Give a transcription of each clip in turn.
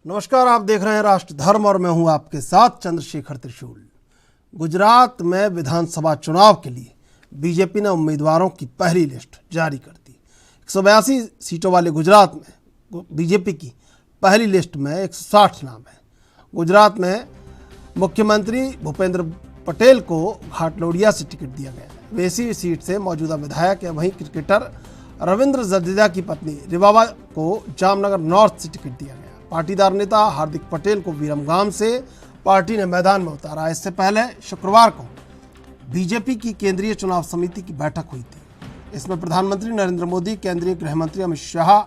नमस्कार, आप देख रहे हैं राष्ट्र धर्म और मैं हूं आपके साथ चंद्रशेखर त्रिशूल। गुजरात में विधानसभा चुनाव के लिए बीजेपी ने उम्मीदवारों की पहली लिस्ट जारी कर दी। 182 सीटों वाले गुजरात में बीजेपी की पहली लिस्ट में 160 नाम है। गुजरात में मुख्यमंत्री भूपेंद्र पटेल को घाटलोडिया से टिकट दिया गया है। वेसी सीट से मौजूदा विधायक है। वहीं क्रिकेटर रविंद्र जडेजा की पत्नी रिवाबा को जामनगर नॉर्थ से टिकट दिया गया। पाटीदार नेता हार्दिक पटेल को विरमगाम से पार्टी ने मैदान में उतारा। इससे पहले शुक्रवार को बीजेपी की केंद्रीय चुनाव समिति की बैठक हुई थी। इसमें प्रधानमंत्री नरेंद्र मोदी, केंद्रीय गृह मंत्री अमित शाह,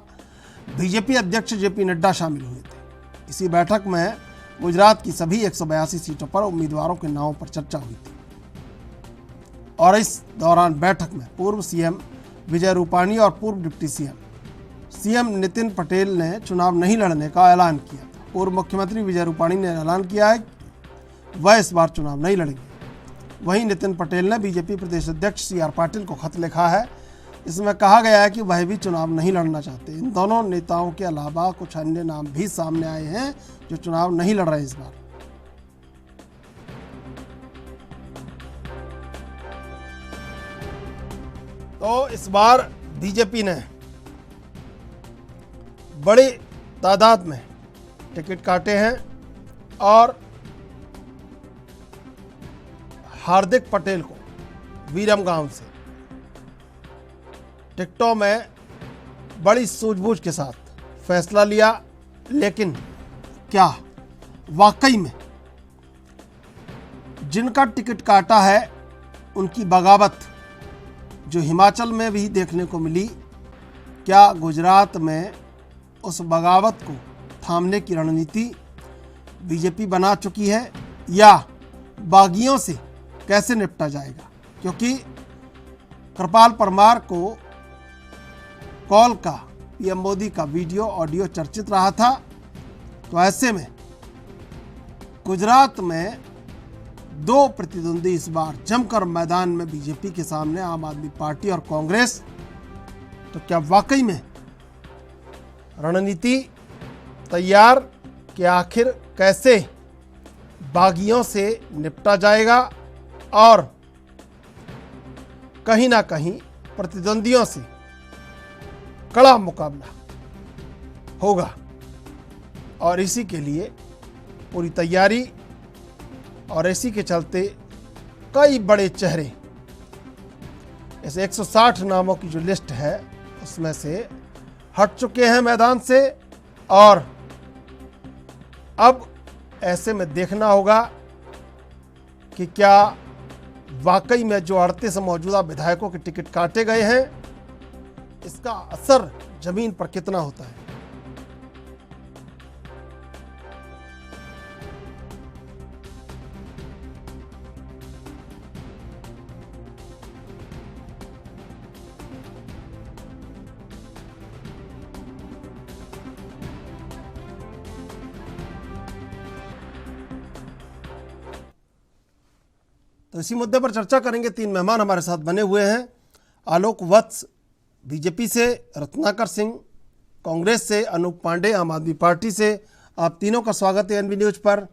बीजेपी अध्यक्ष जेपी नड्डा शामिल हुए थे। इसी बैठक में गुजरात की सभी 182 सीटों पर उम्मीदवारों के नामों पर चर्चा हुई थी और इस दौरान बैठक में पूर्व सीएम विजय रूपाणी और पूर्व डिप्टी सीएम नितिन पटेल ने चुनाव नहीं लड़ने का ऐलान किया था। पूर्व मुख्यमंत्री विजय रूपाणी ने ऐलान किया है कि वह इस बार चुनाव नहीं लड़ेंगे। वहीं नितिन पटेल ने बीजेपी प्रदेश अध्यक्ष CR पाटिल को खत लिखा है। इसमें कहा गया है कि वह भी चुनाव नहीं लड़ना चाहते। इन दोनों नेताओं के अलावा कुछ अन्य नाम भी सामने आए हैं जो चुनाव नहीं लड़ रहे इस बार। तो इस बार बीजेपी ने बड़ी तादाद में टिकट काटे हैं और हार्दिक पटेल को विरमगाम से टिकटों में बड़ी सूझबूझ के साथ फैसला लिया। लेकिन क्या वाकई में जिनका टिकट काटा है उनकी बगावत जो हिमाचल में भी देखने को मिली, क्या गुजरात में उस बगावत को थामने की रणनीति बीजेपी बना चुकी है या बागियों से कैसे निपटा जाएगा? क्योंकि कृपाल परमार को कॉल का पीएम मोदी का वीडियो ऑडियो चर्चित रहा था। तो ऐसे में गुजरात में दो प्रतिद्वंदी इस बार जमकर मैदान में बीजेपी के सामने, आम आदमी पार्टी और कांग्रेस। तो क्या वाकई में रणनीति तैयार कि आखिर कैसे बागियों से निपटा जाएगा और कहीं ना कहीं प्रतिद्वंदियों से कड़ा मुकाबला होगा? और इसी के लिए पूरी तैयारी और इसी के चलते कई बड़े चेहरे, ऐसे 160 नामों की जो लिस्ट है उसमें से हट चुके हैं मैदान से। और अब ऐसे में देखना होगा कि क्या वाकई में जो 38 मौजूदा विधायकों के टिकट काटे गए हैं इसका असर जमीन पर कितना होता है। तो इसी मुद्दे पर चर्चा करेंगे। 3 मेहमान हमारे साथ बने हुए हैं। आलोक वत्स बीजेपी से, रत्नाकर सिंह कांग्रेस से, अनूप पांडे आम आदमी पार्टी से। आप तीनों का स्वागत है एनबी न्यूज पर।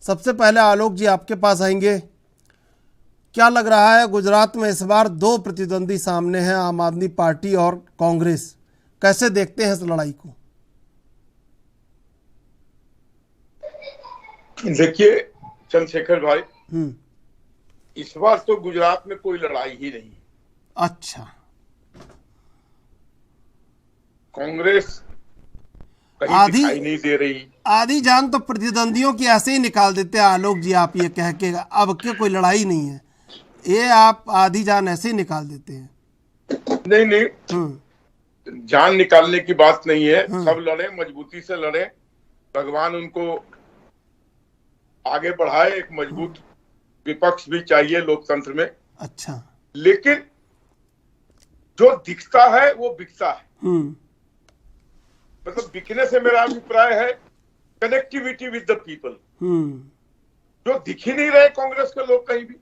सबसे पहले आलोक जी आपके पास आएंगे। क्या लग रहा है, गुजरात में इस बार 2 प्रतिद्वंदी सामने हैं, आम आदमी पार्टी और कांग्रेस। कैसे देखते हैं इस लड़ाई को? देखिए चंद्रशेखर भाई, इस बार तो गुजरात में कोई लड़ाई ही नहीं। अच्छा, कांग्रेस कहीं दिखाई नहीं दे रही। आधी जान तो प्रतिद्वंदियों की ऐसे ही निकाल देते हैं आलोक जी, आप ये कह के अब के कोई लड़ाई नहीं है, ये आप आधी जान ऐसे ही निकाल देते हैं। नहीं, जान निकालने की बात नहीं है। सब लड़े, मजबूती से लड़े, भगवान उनको आगे बढ़ाए। एक मजबूत विपक्ष भी चाहिए लोकतंत्र में। अच्छा, लेकिन जो दिखता है वो बिकता है। मतलब बिकने से मेरा अभिप्राय है कनेक्टिविटी विद द पीपल, जो दिख ही नहीं रहे कांग्रेस के लोग कहीं भी।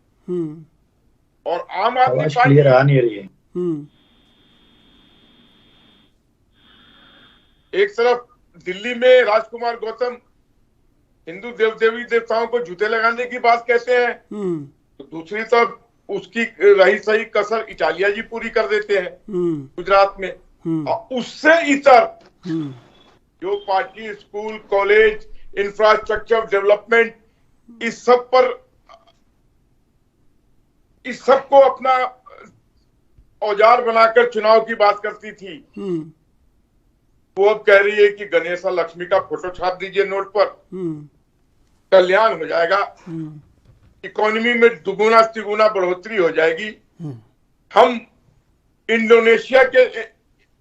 और आम आदमी पार्टी क्लियर आ नहीं रही है। एक तरफ दिल्ली में राजकुमार गौतम हिंदू देवी देवताओं को जूते लगाने की बात कहते हैं, तो दूसरी तरफ उसकी रही सही कसर इटालिया जी पूरी कर देते हैं गुजरात में। और उससे इतर जो party school college infrastructure development इस सबको अपना औजार बनाकर चुनाव की बात करती थी, वो अब कह रही है कि गणेशा लक्ष्मी का फोटो छाप दीजिए नोट पर, कल्याण हो जाएगा, इकोनॉमी में दुगुना तिगुना बढ़ोतरी हो जाएगी, हम इंडोनेशिया के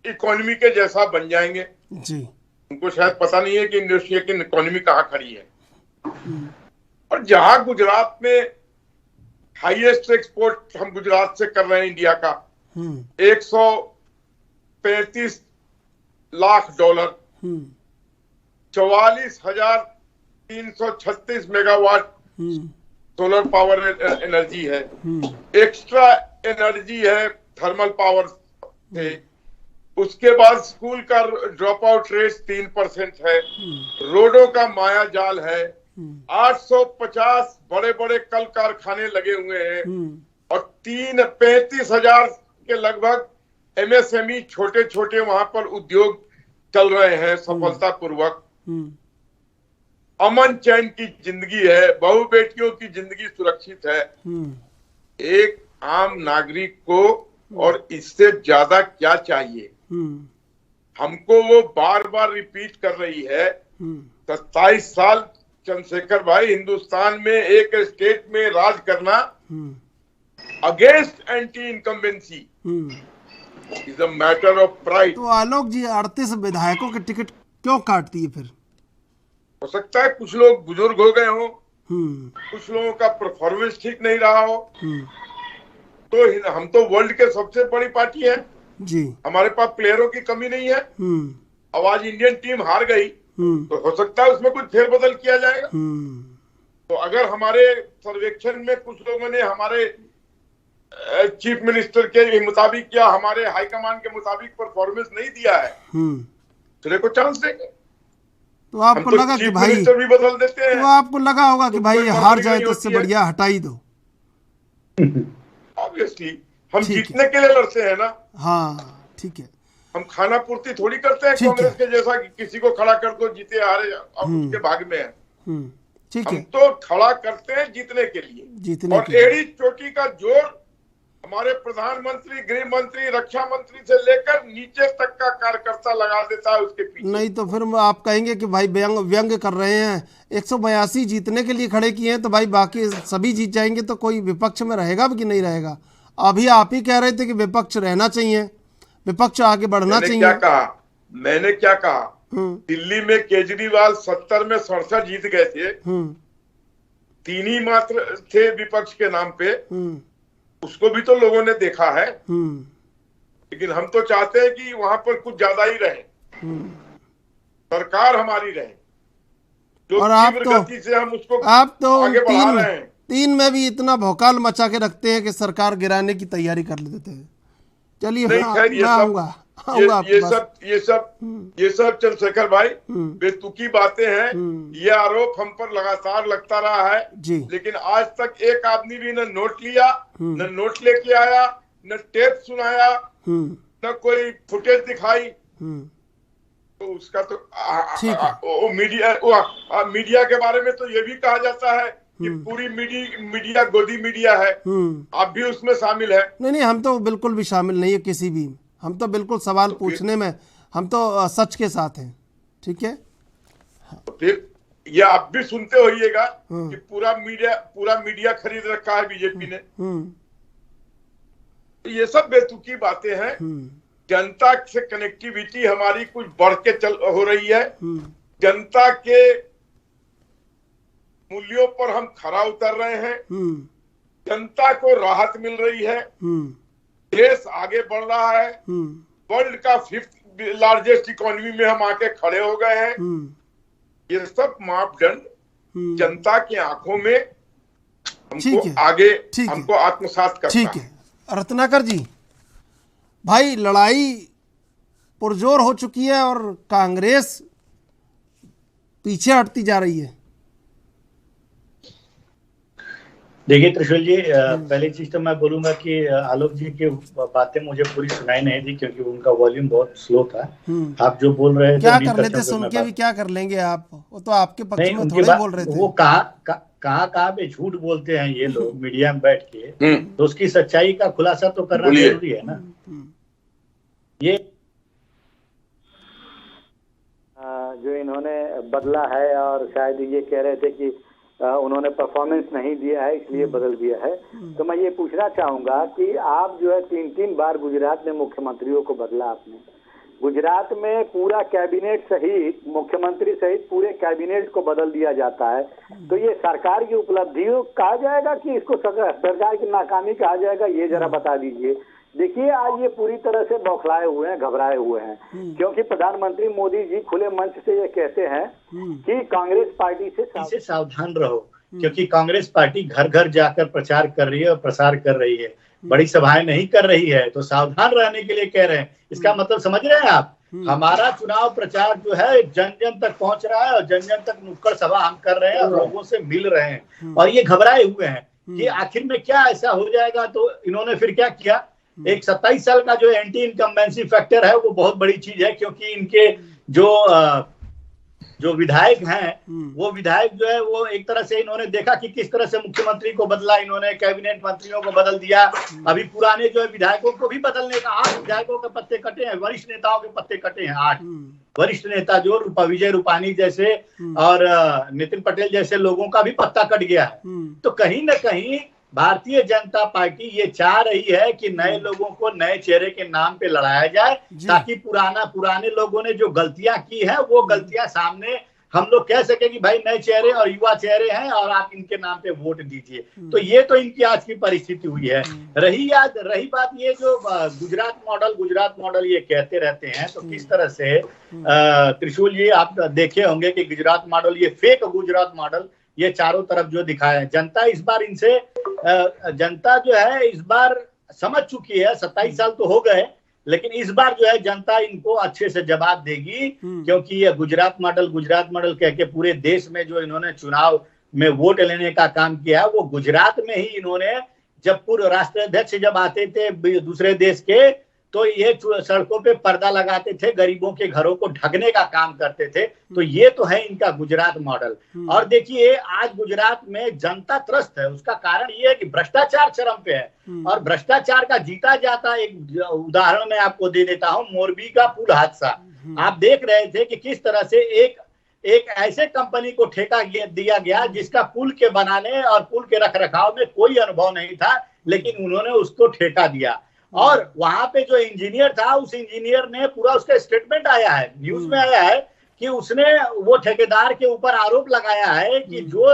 इकोनॉमी के जैसा बन जाएंगे जी। उनको शायद पता नहीं है कि इंडोनेशिया की इकोनॉमी कहाँ खड़ी है। और जहां गुजरात में हाईएस्ट एक्सपोर्ट हम गुजरात से कर रहे हैं इंडिया का, 135 lakh dollar, 44,336 megawatt solar power energy है, एक्स्ट्रा एनर्जी है थर्मल पावर से। उसके बाद स्कूल का ड्रॉप आउट रेट 3% है, रोडों का माया जाल है, 850 बड़े बड़े कल कारखाने लगे हुए हैं और 35,000 के लगभग एमएसएमई छोटे छोटे वहां पर उद्योग चल रहे हैं सफलतापूर्वक। अमन चैन की जिंदगी है, बहु बेटियों की जिंदगी सुरक्षित है। एक आम नागरिक को और इससे ज्यादा क्या चाहिए? हमको वो बार बार रिपीट कर रही है। 27 साल चंद्रशेखर भाई हिंदुस्तान में एक स्टेट में राज करना against anti incumbency is a matter of pride. तो आलोक जी 38 विधायकों के टिकट क्यों काटती है फिर? हो सकता है कुछ लोग बुजुर्ग हो गए हो, कुछ लोगों का परफॉर्मेंस ठीक नहीं रहा हो। तो हम तो वर्ल्ड के सबसे बड़ी पार्टी है जी, हमारे पास प्लेयरों की कमी नहीं है। अब आज इंडियन टीम हार गई तो हो सकता है उसमें कुछ फेरबदल किया जाएगा। तो अगर हमारे सर्वेक्षण में कुछ लोगों ने हमारे चीफ मिनिस्टर के मुताबिक या हमारे हाईकमान के मुताबिक परफॉर्मेंस नहीं दिया है, तो को चांस देंगे। तो आपको लगा कि भाई भी बदल देते हैं, तो आपको लगा होगा कि भाई हार जाए तो इससे बढ़िया हटा ही दो। ऑब्वियसली हम जीतने के लिए लड़ते हैं ना। हाँ ठीक है, हम खाना पूर्ति थोड़ी करते हैं कांग्रेस के जैसा कि किसी को खड़ा कर दो जीते हारे अब उसके भाग में है। ठीक है, हम तो खड़ा करते हैं जीतने के लिए। और एड़ी चोटी का जोर हमारे प्रधानमंत्री, गृह मंत्री, रक्षा मंत्री से लेकर नीचे तक का कार्यकर्ता लगा देता है उसके पीछे। नहीं तो फिर आप कहेंगे कि भाई व्यंग कर रहे हैं। 182 जीतने के लिए खड़े किए हैं तो भाई बाकी सभी जीत जाएंगे तो कोई विपक्ष में रहेगा कि नहीं रहेगा? अभी आप ही कह रहे थे कि विपक्ष रहना चाहिए, विपक्ष आगे बढ़ना चाहिए। क्या कहा मैंने? क्या कहा? दिल्ली में केजरीवाल 70 में 67 जीत गए थे, 3 ही मात्र थे विपक्ष के नाम पे। उसको भी तो लोगों ने देखा है। लेकिन हम तो चाहते हैं कि वहां पर कुछ ज्यादा ही रहे, सरकार हमारी रहे, जो और आप तो गति से हम उसको आगे बढ़ा रहे हैं। 3 में भी इतना भौकाल मचा के रखते हैं कि सरकार गिराने की तैयारी कर लेते हैं। चलिए ये सब चंद्रशेखर भाई बेतुकी बातें हैं। ये आरोप हम पर लगातार लगता रहा है जी। लेकिन आज तक एक आदमी भी न नोट लिया, न नोट लेके आया, न टेप सुनाया, न कोई फुटेज दिखाई। तो उसका तो मीडिया के बारे में तो ये भी कहा जाता है कि पूरी मीडिया गोदी मीडिया है। आप भी उसमें शामिल है? नहीं, हम तो बिल्कुल भी शामिल नहीं है किसी भी। हम तो बिल्कुल सवाल पूछने में हम तो सच के साथ हैं। ठीक है, तो फिर ये आप भी सुनते होइएगा कि पूरा मीडिया खरीद रखा है बीजेपी ने। तो ये सब बेतुकी बातें हैं। जनता से कनेक्टिविटी हमारी कुछ बढ़ के हो रही है। जनता के मूल्यों पर हम खरा उतर रहे हैं। जनता को राहत मिल रही है। देश आगे बढ़ रहा है। वर्ल्ड का 5th लार्जेस्ट इकोनॉमी में हम आके खड़े हो गए हैं। ये सब मापदंड जनता की आंखों में हमको आत्मसात करता है। ठीक है रत्नाकर जी, भाई लड़ाई पुरजोर हो चुकी है और कांग्रेस पीछे हटती जा रही है? देखिए त्रिशूल जी, पहली चीज तो मैं बोलूंगा कि आलोक जी की बातें मुझे पूरी सुनाई नहीं दी क्योंकि उनका वॉल्यूम बहुत स्लो था। आप जो बोल रहे हैं क्या कर लेते, सुन के भी क्या कर लेंगे आप? वो तो आपके पक्ष में थोड़े बोल रहे थे। वो कहाँ पे झूठ बोलते हैं ये लोग मीडिया में बैठ के, तो उसकी सच्चाई का खुलासा तो करना जरूरी है ना। ये जो इन्होंने बदला है और शायद ये कह रहे थे कि उन्होंने परफॉर्मेंस नहीं दिया है इसलिए बदल दिया है, तो मैं ये पूछना चाहूंगा कि आप जो है 3-3 बार गुजरात में मुख्यमंत्रियों को बदला आपने। गुजरात में पूरा कैबिनेट सहित, मुख्यमंत्री सहित पूरे कैबिनेट को बदल दिया जाता है, तो ये सरकार की उपलब्धियों कहा जाएगा कि इसको सरकार की नाकामी कहा जाएगा, ये जरा बता दीजिए। देखिए आज ये पूरी तरह से बौखलाए हुए हैं, घबराए हुए हैं, क्योंकि प्रधानमंत्री मोदी जी खुले मंच से ये कहते हैं कि कांग्रेस पार्टी से सावधान रहो, क्योंकि कांग्रेस पार्टी घर घर जाकर प्रचार कर रही है और प्रसार कर रही है, बड़ी सभाएं नहीं कर रही है, तो सावधान रहने के लिए कह रहे हैं। इसका मतलब समझ रहे हैं आप? हमारा चुनाव प्रचार जो है जन जन तक पहुंच रहा है और जन जन तक नुक्कड़ सभा हम कर रहे हैं और लोगों से मिल रहे हैं, और ये घबराए हुए हैं कि आखिर में क्या ऐसा हो जाएगा। तो इन्होंने फिर क्या किया, एक 27 साल का जो एंटी इनकम्बेंसी फैक्टर है वो बहुत बड़ी चीज है, क्योंकि इनके जो विधायक हैं वो विधायक जो है वो एक तरह से इन्होंने देखा कि किस तरह से मुख्यमंत्री को बदला, इन्होंने कैबिनेट मंत्रियों को बदल दिया। अभी पुराने जो है विधायकों को भी बदलने का 8 विधायकों के पत्ते कटे हैं, वरिष्ठ नेताओं के पत्ते कटे हैं 8 वरिष्ठ नेता जो विजय रूपानी जैसे और नितिन पटेल जैसे लोगों का भी पत्ता कट गया है। तो कहीं ना कहीं भारतीय जनता पार्टी ये चाह रही है कि नए लोगों को नए चेहरे के नाम पे लड़ाया जाए, ताकि पुराने लोगों ने जो गलतियां की है वो गलतियां सामने हम लोग कह सके कि भाई नए चेहरे और युवा चेहरे हैं और आप इनके नाम पे वोट दीजिए। तो ये तो इनकी आज की परिस्थिति हुई है। रही बात ये जो गुजरात मॉडल ये कहते रहते हैं, तो किस तरह से त्रिशूल जी आप देखे होंगे कि गुजरात मॉडल, ये फेक गुजरात मॉडल ये चारों तरफ जो दिखाया है, जनता इस बार इनसे जनता जो है इस बार समझ चुकी है। 27 साल तो हो गए, लेकिन इस बार जो है जनता इनको अच्छे से जवाब देगी, क्योंकि ये गुजरात मॉडल कह के पूरे देश में जो इन्होंने चुनाव में वोट लेने का काम किया, वो गुजरात में ही इन्होंने, जब पूर्व राष्ट्राध्यक्ष जब आते थे दूसरे देश के, तो ये सड़कों पे पर्दा लगाते थे, गरीबों के घरों को ढकने का काम करते थे। तो ये तो है इनका गुजरात मॉडल। और देखिए आज गुजरात में जनता त्रस्त है, उसका कारण ये है कि भ्रष्टाचार चरम पे है, और भ्रष्टाचार का जीता जाता एक उदाहरण मैं आपको दे देता हूँ। मोरबी का पुल हादसा आप देख रहे थे कि किस तरह से एक ऐसे कंपनी को ठेका दिया गया जिसका पुल के बनाने और पुल के रखरखाव में कोई अनुभव नहीं था, लेकिन उन्होंने उसको ठेका दिया। और वहां पे जो इंजीनियर था, उस इंजीनियर ने पूरा उसका स्टेटमेंट आया है, न्यूज में आया है कि उसने वो ठेकेदार के ऊपर आरोप लगाया है कि जो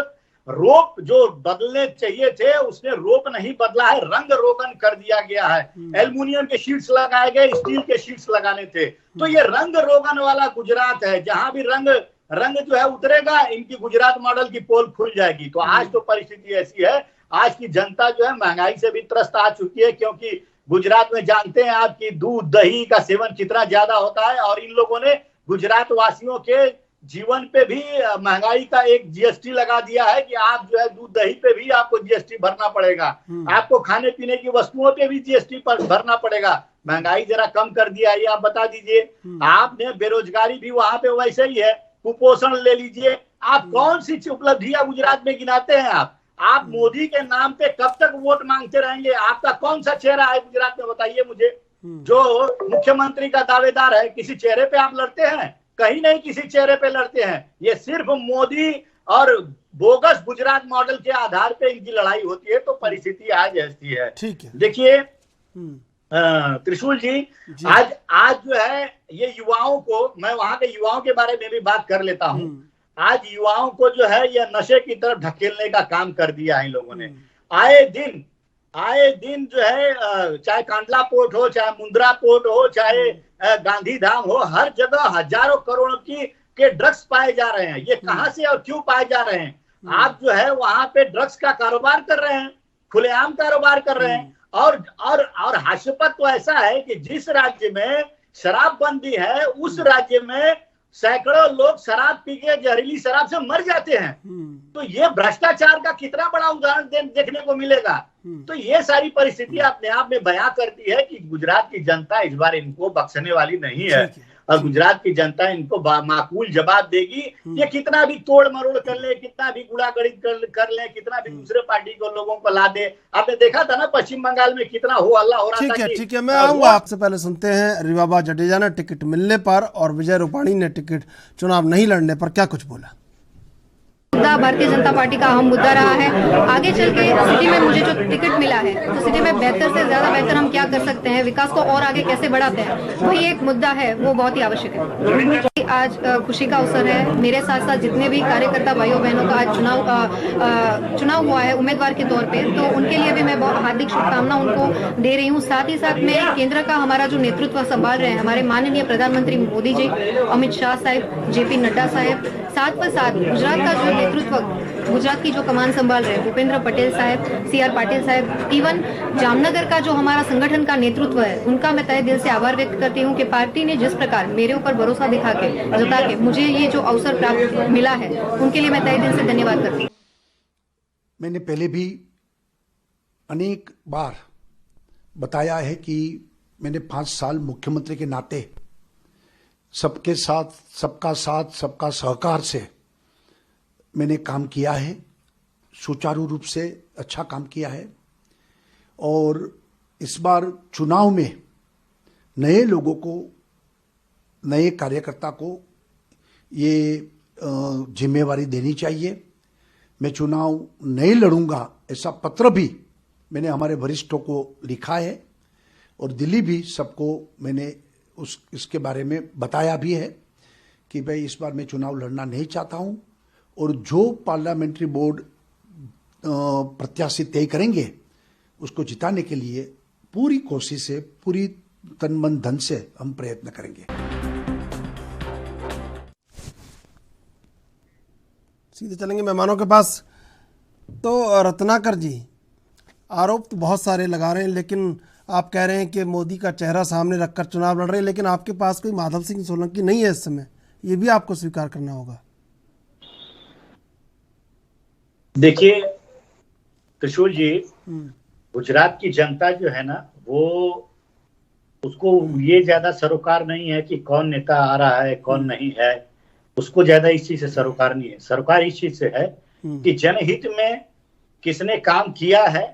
रोप जो बदलने चाहिए थे उसने रोप नहीं बदला है, रंग रोगन कर दिया गया है। एल्युमिनियम के शीट्स लगाए गए, स्टील के शीट्स लगाने थे। तो ये रंग रोगन वाला गुजरात है, जहां भी रंग जो है उतरेगा, इनकी गुजरात मॉडल की पोल खुल जाएगी। तो आज तो परिस्थिति ऐसी है, आज की जनता जो है महंगाई से भी त्रस्त आ चुकी है, क्योंकि गुजरात में जानते हैं आप कि दूध दही का सेवन कितना ज्यादा होता है, और इन लोगों ने गुजरात वासियों के जीवन पे भी महंगाई का एक जीएसटी लगा दिया है कि आप जो है दूध दही पे भी आपको जीएसटी भरना पड़ेगा, आपको खाने पीने की वस्तुओं पे भी जीएसटी पर भरना पड़ेगा। महंगाई जरा कम कर दिया, ये आप बता दीजिए। आपने बेरोजगारी भी वहां पे वैसे ही है, कुपोषण ले लीजिए। आप कौन सी उपलब्धियां गुजरात में गिनाते हैं? आप मोदी के नाम पे कब तक वोट मांगते रहेंगे? आपका कौन सा चेहरा है गुजरात में, बताइए मुझे, जो मुख्यमंत्री का दावेदार है? किसी चेहरे पे आप लड़ते हैं? कहीं नहीं किसी चेहरे पे लड़ते हैं। ये सिर्फ मोदी और बोगस गुजरात मॉडल के आधार पे इनकी लड़ाई होती है। तो परिस्थिति आज ऐसी है। ठीक है, देखिए त्रिशूल जी, आज जो है ये युवाओं को, मैं वहां के युवाओं के बारे में भी बात कर लेता हूँ। आज युवाओं को जो है यह नशे की तरफ ढकेलने का काम कर दिया है इन लोगों ने। आए दिन जो है, चाहे कांडला पोर्ट हो, चाहे मुंद्रा पोर्ट हो, चाहे गांधी धाम हो, हर जगह हजारों करोड़ के ड्रग्स पाए जा रहे हैं। ये कहां से और क्यों पाए जा रहे हैं? आप जो है वहां पे ड्रग्स का कारोबार कर रहे हैं, खुलेआम कारोबार कर रहे हैं। और हास्यपद तो ऐसा है कि जिस राज्य में शराबबंदी है, उस राज्य में सैकड़ों लोग शराब पी के जहरीली शराब से मर जाते हैं। तो ये भ्रष्टाचार का कितना बड़ा उदाहरण देखने को मिलेगा। तो ये सारी परिस्थितियां अपने आप में बयां करती है कि गुजरात की जनता इस बार इनको बख्शने वाली नहीं है और गुजरात की जनता इनको माकूल जवाब देगी। ये कितना भी तोड़ मरोड़ कर ले, कितना भी गुड़ागड़ित कर ले, कितना भी दूसरे पार्टी के लोगों को ला दे। आपने देखा था ना पश्चिम बंगाल में कितना हो हल्ला हो रहा था। ठीक है, मैं आऊंगा आपसे। पहले सुनते हैं रिवाबा जडेजा ने टिकट मिलने पर और विजय रूपाणी ने टिकट चुनाव नहीं लड़ने पर क्या कुछ बोला। मुद्दा भारतीय जनता पार्टी का अहम मुद्दा रहा है। आगे चल के सिटी में मुझे जो टिकट मिला है तो सिटी में बेहतर से ज्यादा बेहतर हम क्या कर सकते हैं, विकास को और आगे कैसे बढ़ाते हैं, वही एक मुद्दा है, वो बहुत ही आवश्यक है। आज खुशी का अवसर है। मेरे साथ साथ जितने भी कार्यकर्ता भाइयों बहनों का आज चुनाव हुआ है उम्मीदवार के तौर पे, तो उनके लिए भी मैं बहुत हार्दिक शुभकामना उनको दे रही हूँ। साथ ही साथ में केंद्र का हमारा जो नेतृत्व संभाल रहे हैं हमारे माननीय प्रधानमंत्री मोदी जी, अमित शाह साहब, JP नड्डा साहब, साथ पर साथ गुजरात का जो नेतृत्व, गुजरात की जो कमान संभाल रहे हैं भूपेंद्र पटेल साहब, CR पाटिल साहब, इवन जामनगर का जो हमारा संगठन का नेतृत्व है, उनका मैं तहे दिल से आभार व्यक्त करती हूँ कि पार्टी ने जिस प्रकार मेरे ऊपर भरोसा जता के मुझे ये जो अवसर प्राप्त मिला है, उनके लिए मैं तहे दिल से धन्यवाद करती हूँ। मैंने पहले भी अनेक बार बताया है कि मैंने 5 साल मुख्यमंत्री के नाते सबके साथ, सबका साथ, सबका सहकार से मैंने काम किया है, सुचारू रूप से अच्छा काम किया है। और इस बार चुनाव में नए लोगों को, नए कार्यकर्ता को ये जिम्मेवारी देनी चाहिए। मैं चुनाव नहीं लड़ूंगा ऐसा पत्र भी मैंने हमारे वरिष्ठों को लिखा है और दिल्ली भी सबको मैंने इसके बारे में बताया भी है कि भाई इस बार मैं चुनाव लड़ना नहीं चाहता हूं और जो पार्लियामेंट्री बोर्ड प्रत्याशी तय करेंगे उसको जिताने के लिए पूरी कोशिश से, पूरी तन मन धन से हम प्रयत्न करेंगे। सीधे चलेंगे मेहमानों के पास। तो रत्नाकर जी, आरोप तो बहुत सारे लगा रहे हैं, लेकिन आप कह रहे हैं कि मोदी का चेहरा सामने रखकर चुनाव लड़ रहे हैं, लेकिन आपके पास कोई माधव सिंह सोलंकी नहीं है इस समय, ये भी आपको स्वीकार करना होगा। देखिए त्रिशूल जी, गुजरात की जनता जो है ना, वो उसको ये ज्यादा सरोकार नहीं है कि कौन नेता आ रहा है कौन नहीं है, उसको ज्यादा इस चीज से सरोकार नहीं है। सरोकार इस चीज से है कि जनहित में किसने काम किया है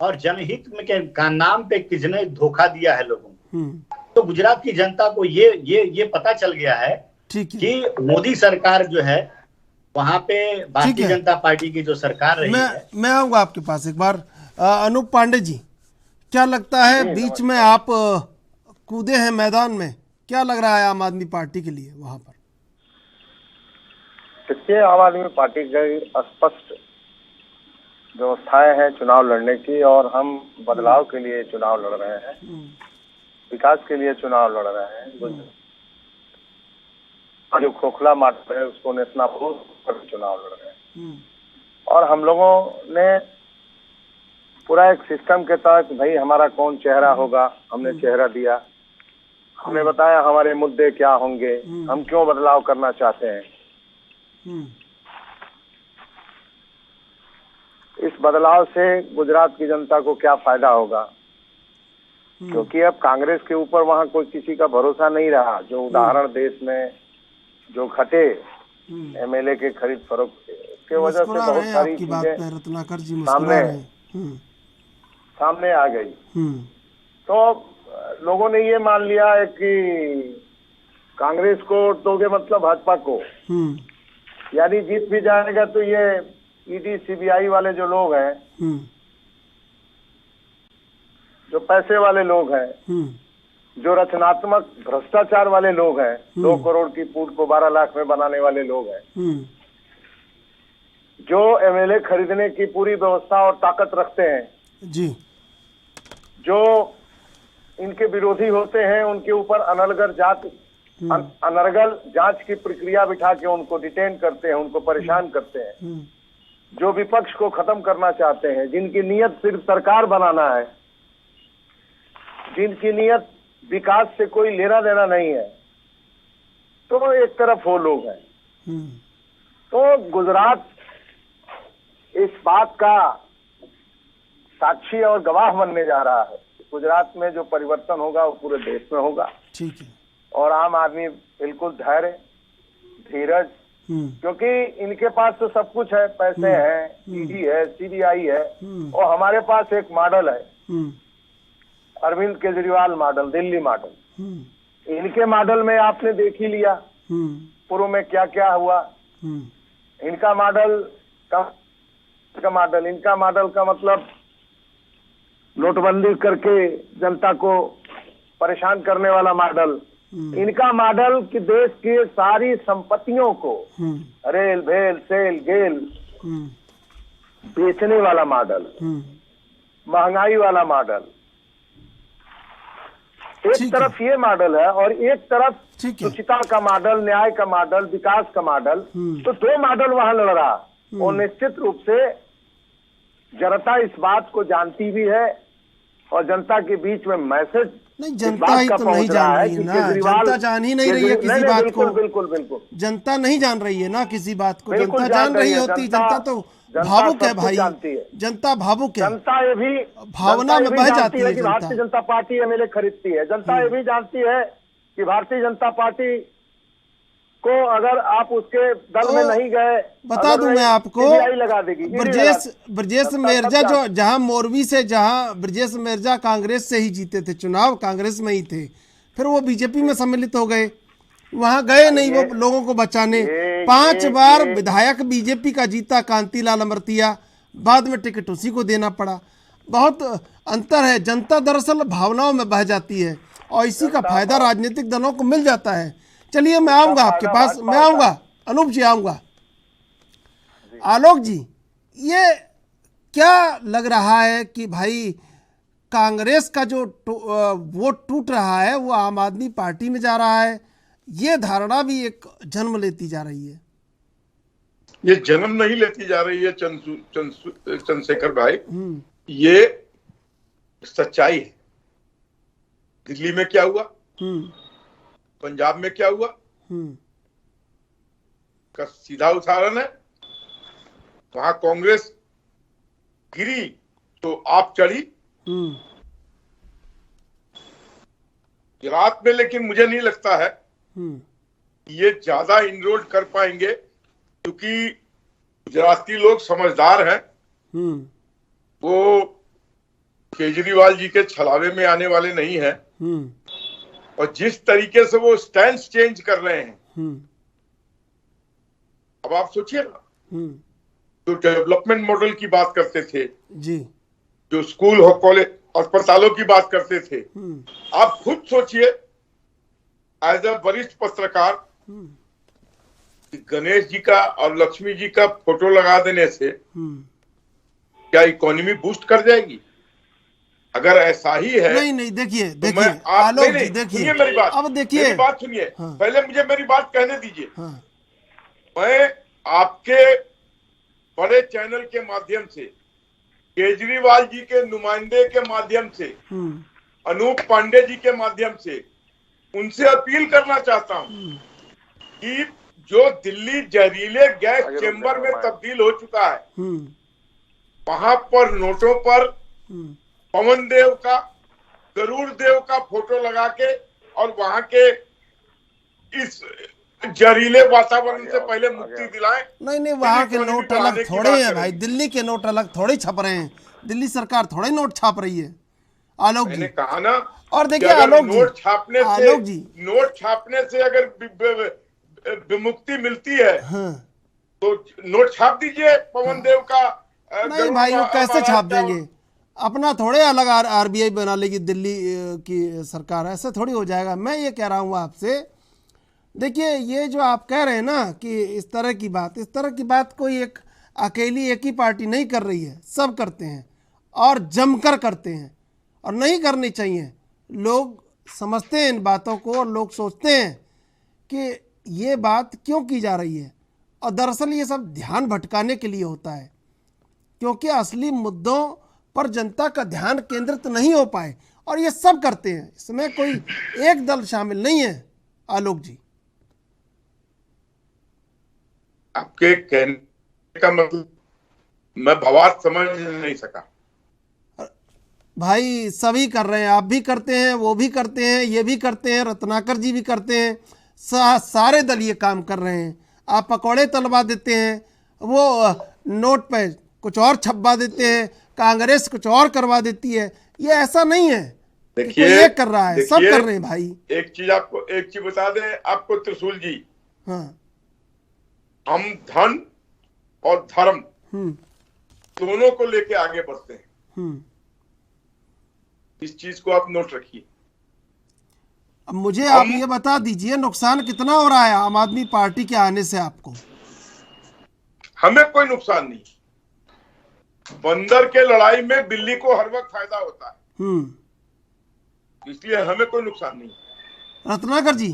और जनहित में के नाम पे किसने धोखा दिया है लोगों को। तो गुजरात की जनता को ये पता चल गया है कि मोदी सरकार जो है वहां पे भारतीय जनता पार्टी की जो सरकार रही है। मैं आऊंगा आपके पास एक बार। अनूप पांडे जी, क्या लगता है, बीच में आप कूदे हैं मैदान में, क्या लग रहा है आम आदमी पार्टी के लिए वहां पर? देखिए, आम आदमी पार्टी की स्पष्ट व्यवस्थाएं हैं चुनाव लड़ने की, और हम बदलाव के लिए चुनाव लड़ रहे हैं, विकास के लिए चुनाव लड़ रहे हैं। जो खोखला मार्ग है उसको नेस्तनाबूद कर चुनाव लड़ रहे हैं। और हम लोगों ने पूरा एक सिस्टम के तहत, भाई हमारा कौन चेहरा होगा, हमने चेहरा दिया, हमने बताया हमारे मुद्दे क्या होंगे, हम क्यों बदलाव करना चाहते हैं। इस बदलाव से गुजरात की जनता को क्या फायदा होगा, क्योंकि अब कांग्रेस के ऊपर वहां कोई किसी का भरोसा नहीं रहा। जो उदाहरण देश में जो घटे MLA के खरीद फरोख्त के वजह से बहुत सारी चीजें सामने आ गई। तो लोगों ने ये मान लिया है कि कांग्रेस को दोगे मतलब भाजपा को, यानी जीत भी जाएगा तो ये ED CBI वाले जो लोग हैं, जो पैसे वाले लोग हैं, जो रचनात्मक भ्रष्टाचार वाले लोग हैं, 2 करोड़ की पूट को 12 लाख में बनाने वाले लोग हैं, जो MLA खरीदने की पूरी व्यवस्था और ताकत रखते हैं जी, जो इनके विरोधी होते हैं, उनके ऊपर अनर्गल जांच की प्रक्रिया बिठा के उनको डिटेन करते हैं, उनको परेशान करते हैं, जो विपक्ष को खत्म करना चाहते हैं, जिनकी नीयत सिर्फ सरकार बनाना है, जिनकी नीयत विकास से कोई लेना देना नहीं है। तो एक तरफ वो लोग हैं। तो गुजरात इस बात का साक्षी और गवाह बनने जा रहा है। गुजरात में जो परिवर्तन होगा वो पूरे देश में होगा। ठीक है। और आम आदमी बिल्कुल धैर्य, धीरज, क्योंकि इनके पास तो सब कुछ है, पैसे हैं, ईडी है, सीबीआई है, और हमारे पास एक मॉडल है, अरविंद केजरीवाल मॉडल, दिल्ली मॉडल। इनके मॉडल में आपने देख ही लिया पूर्व में क्या क्या हुआ। इनका मॉडल इनका मॉडल का मतलब नोटबंदी करके जनता को परेशान करने वाला मॉडल। इनका मॉडल कि देश की सारी संपत्तियों को रेल, भेल, सेल, गेल बेचने वाला मॉडल, महंगाई वाला मॉडल। एक तरफ ये मॉडल है और एक तरफ सुचिता का मॉडल, न्याय का मॉडल, विकास का मॉडल। तो दो मॉडल वहां लड़ रहा। और निश्चित रूप से जनता इस बात को जानती भी है और जनता के बीच में मैसेज नहीं, जनता ही तो नहीं जान रही है ना, जनता जान ही नहीं रही है किसी बात को। बिल्कुल बिल्कुल जनता नहीं जान रही है ना किसी बात को। जनता जान रही होती, जनता तो भावुक है भाई, जनता भावुक है, जनता ये भी भावना में बह जाती है कि भारतीय जनता पार्टी एमएलए खरीदती है। जनता ये भी जानती है कि भारतीय जनता पार्टी को अगर आप उसके दल में नहीं गए, बता दूं मैं आपको, लगा देगी। ब्रजेश मेरजा जो जहां मोरवी से, जहां ब्रजेश मेरजा कांग्रेस से ही जीते थे चुनाव, कांग्रेस में ही थे, फिर वो बीजेपी में सम्मिलित हो गए, वहां गए नहीं वो लोगों को बचाने। 5 बार विधायक बीजेपी का जीता कांतिलाल अमरतिया, बाद में टिकट उसी को देना पड़ा। बहुत अंतर है। जनता दरअसल भावनाओं में बह जाती है और इसी का फायदा राजनीतिक दलों को मिल जाता है। चलिए मैं आऊंगा आपके पास, मैं आऊंगा, अनूप जी आऊंगा। आलोक जी, ये क्या लग रहा है कि भाई कांग्रेस का जो वोट टूट रहा है वो आम आदमी पार्टी में जा रहा है, ये धारणा भी एक जन्म लेती जा रही है। ये जन्म नहीं लेती जा रही है चंद्रशेखर भाई, ये सच्चाई है। दिल्ली में क्या हुआ, पंजाब में क्या हुआ का सीधा उदाहरण है। वहां कांग्रेस गिरी तो आप चढ़ी। गुजरात में लेकिन मुझे नहीं लगता है ये ज्यादा इनरोल कर पाएंगे, क्योंकि गुजराती लोग समझदार हैं। वो केजरीवाल जी के छलावे में आने वाले नहीं हैं। और जिस तरीके से वो स्टैंड चेंज कर रहे हैं, अब आप सोचिए ना, जो डेवलपमेंट मॉडल की बात करते थे जी, जो स्कूल और कॉलेज अस्पतालों की बात करते थे, आप खुद सोचिए एज अ वरिष्ठ पत्रकार, गणेश जी का और लक्ष्मी जी का फोटो लगा देने से क्या इकोनॉमी बूस्ट कर जाएगी? अगर ऐसा ही है, नहीं देखिए आलोक जी, देखिए मेरी बात, अब देखिए मेरी बात सुनिए। हाँ। पहले मुझे मेरी बात कहने दीजिए। हाँ। मैं आपके बड़े चैनल के माध्यम से, केजरीवाल जी के नुमाइंदे के माध्यम से, अनूप पांडे जी के माध्यम से उनसे अपील करना चाहता हूं कि जो दिल्ली जहरीले गैस चेंबर में तब्दील हो चुका है, वहां पर नोटों पर पवन देव का, गरुड़ देव का फोटो लगा के और वहां के इस जहरीले वातावरण से पहले मुक्ति दिलाएं। नहीं वहां के नोट अलग थोड़े हैं भाई, दिल्ली के नोट अलग थोड़े छप रहे हैं। दिल्ली सरकार थोड़े नोट छाप रही है आलोक जी। मैंने कहा ना, और देखिए आलोक जी, नोट छापने से अगर विमुक्ति मिलती है, हाँ। तो नोट छाप दीजिए पवन देव का। नहीं भाई, वो कैसे छाप देंगे? अपना थोड़े अलग आरबीआई बना लेगी दिल्ली की सरकार, ऐसे थोड़ी हो जाएगा। मैं ये कह रहा हूँ आपसे, देखिए ये जो आप कह रहे हैं ना कि इस तरह की बात कोई एक अकेली एक ही पार्टी नहीं कर रही है, सब करते हैं और जमकर करते हैं, और नहीं करनी चाहिए। लोग समझते हैं इन बातों को और लोग सोचते हैं कि ये बात क्यों की जा रही है, और दरअसल ये सब ध्यान भटकाने के लिए होता है, क्योंकि असली मुद्दों पर जनता का ध्यान केंद्रित नहीं हो पाए, और ये सब करते हैं। इसमें कोई एक दल शामिल नहीं है आलोक जी। आपके कहने का मतलब मैं भावार्थ समझ नहीं सका। भाई सभी कर रहे हैं, आप भी करते हैं, वो भी करते हैं, ये भी करते हैं, रत्नाकर जी भी करते हैं, सारे दल ये काम कर रहे हैं। आप पकौड़े तलवा देते हैं, वो नोट पे कुछ और छपवा देते हैं, कांग्रेस कुछ और करवा देती है। ये ऐसा नहीं है, देखिए ये कर रहा है, सब कर रहे हैं भाई। एक चीज बता दें आपको त्रिशूल जी, हाँ, हम धन और धर्म दोनों को लेके आगे बढ़ते हैं। इस चीज को आप नोट रखिए। अब मुझे आप ये बता दीजिए, नुकसान कितना हो रहा है आम आदमी पार्टी के आने से आपको? हमें कोई नुकसान नहीं। बंदर के लड़ाई में बिल्ली को हर वक्त फायदा होता है, इसलिए हमें कोई नुकसान नहीं। रत्नाकर जी,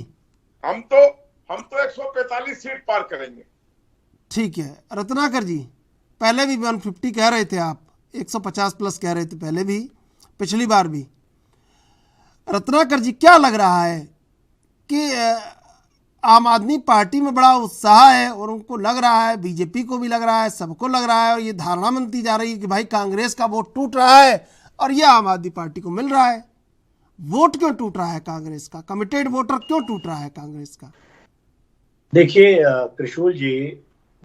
हम तो 145 सीट पार करेंगे। ठीक है रत्नाकर जी, पहले भी 150 कह रहे थे आप, 150 प्लस कह रहे थे पहले भी, पिछली बार भी। रत्नाकर जी, क्या लग रहा है कि आम आदमी पार्टी में बड़ा उत्साह है और उनको लग रहा है, बीजेपी को भी लग रहा है, सबको लग रहा है, और ये धारणा बनती जा रही है कि भाई कांग्रेस का वोट टूट रहा है और ये आम आदमी पार्टी को मिल रहा है। वोट क्यों टूट रहा है कांग्रेस का? कमिटेड वोटर क्यों टूट रहा है कांग्रेस का? देखिए त्रिशूल जी,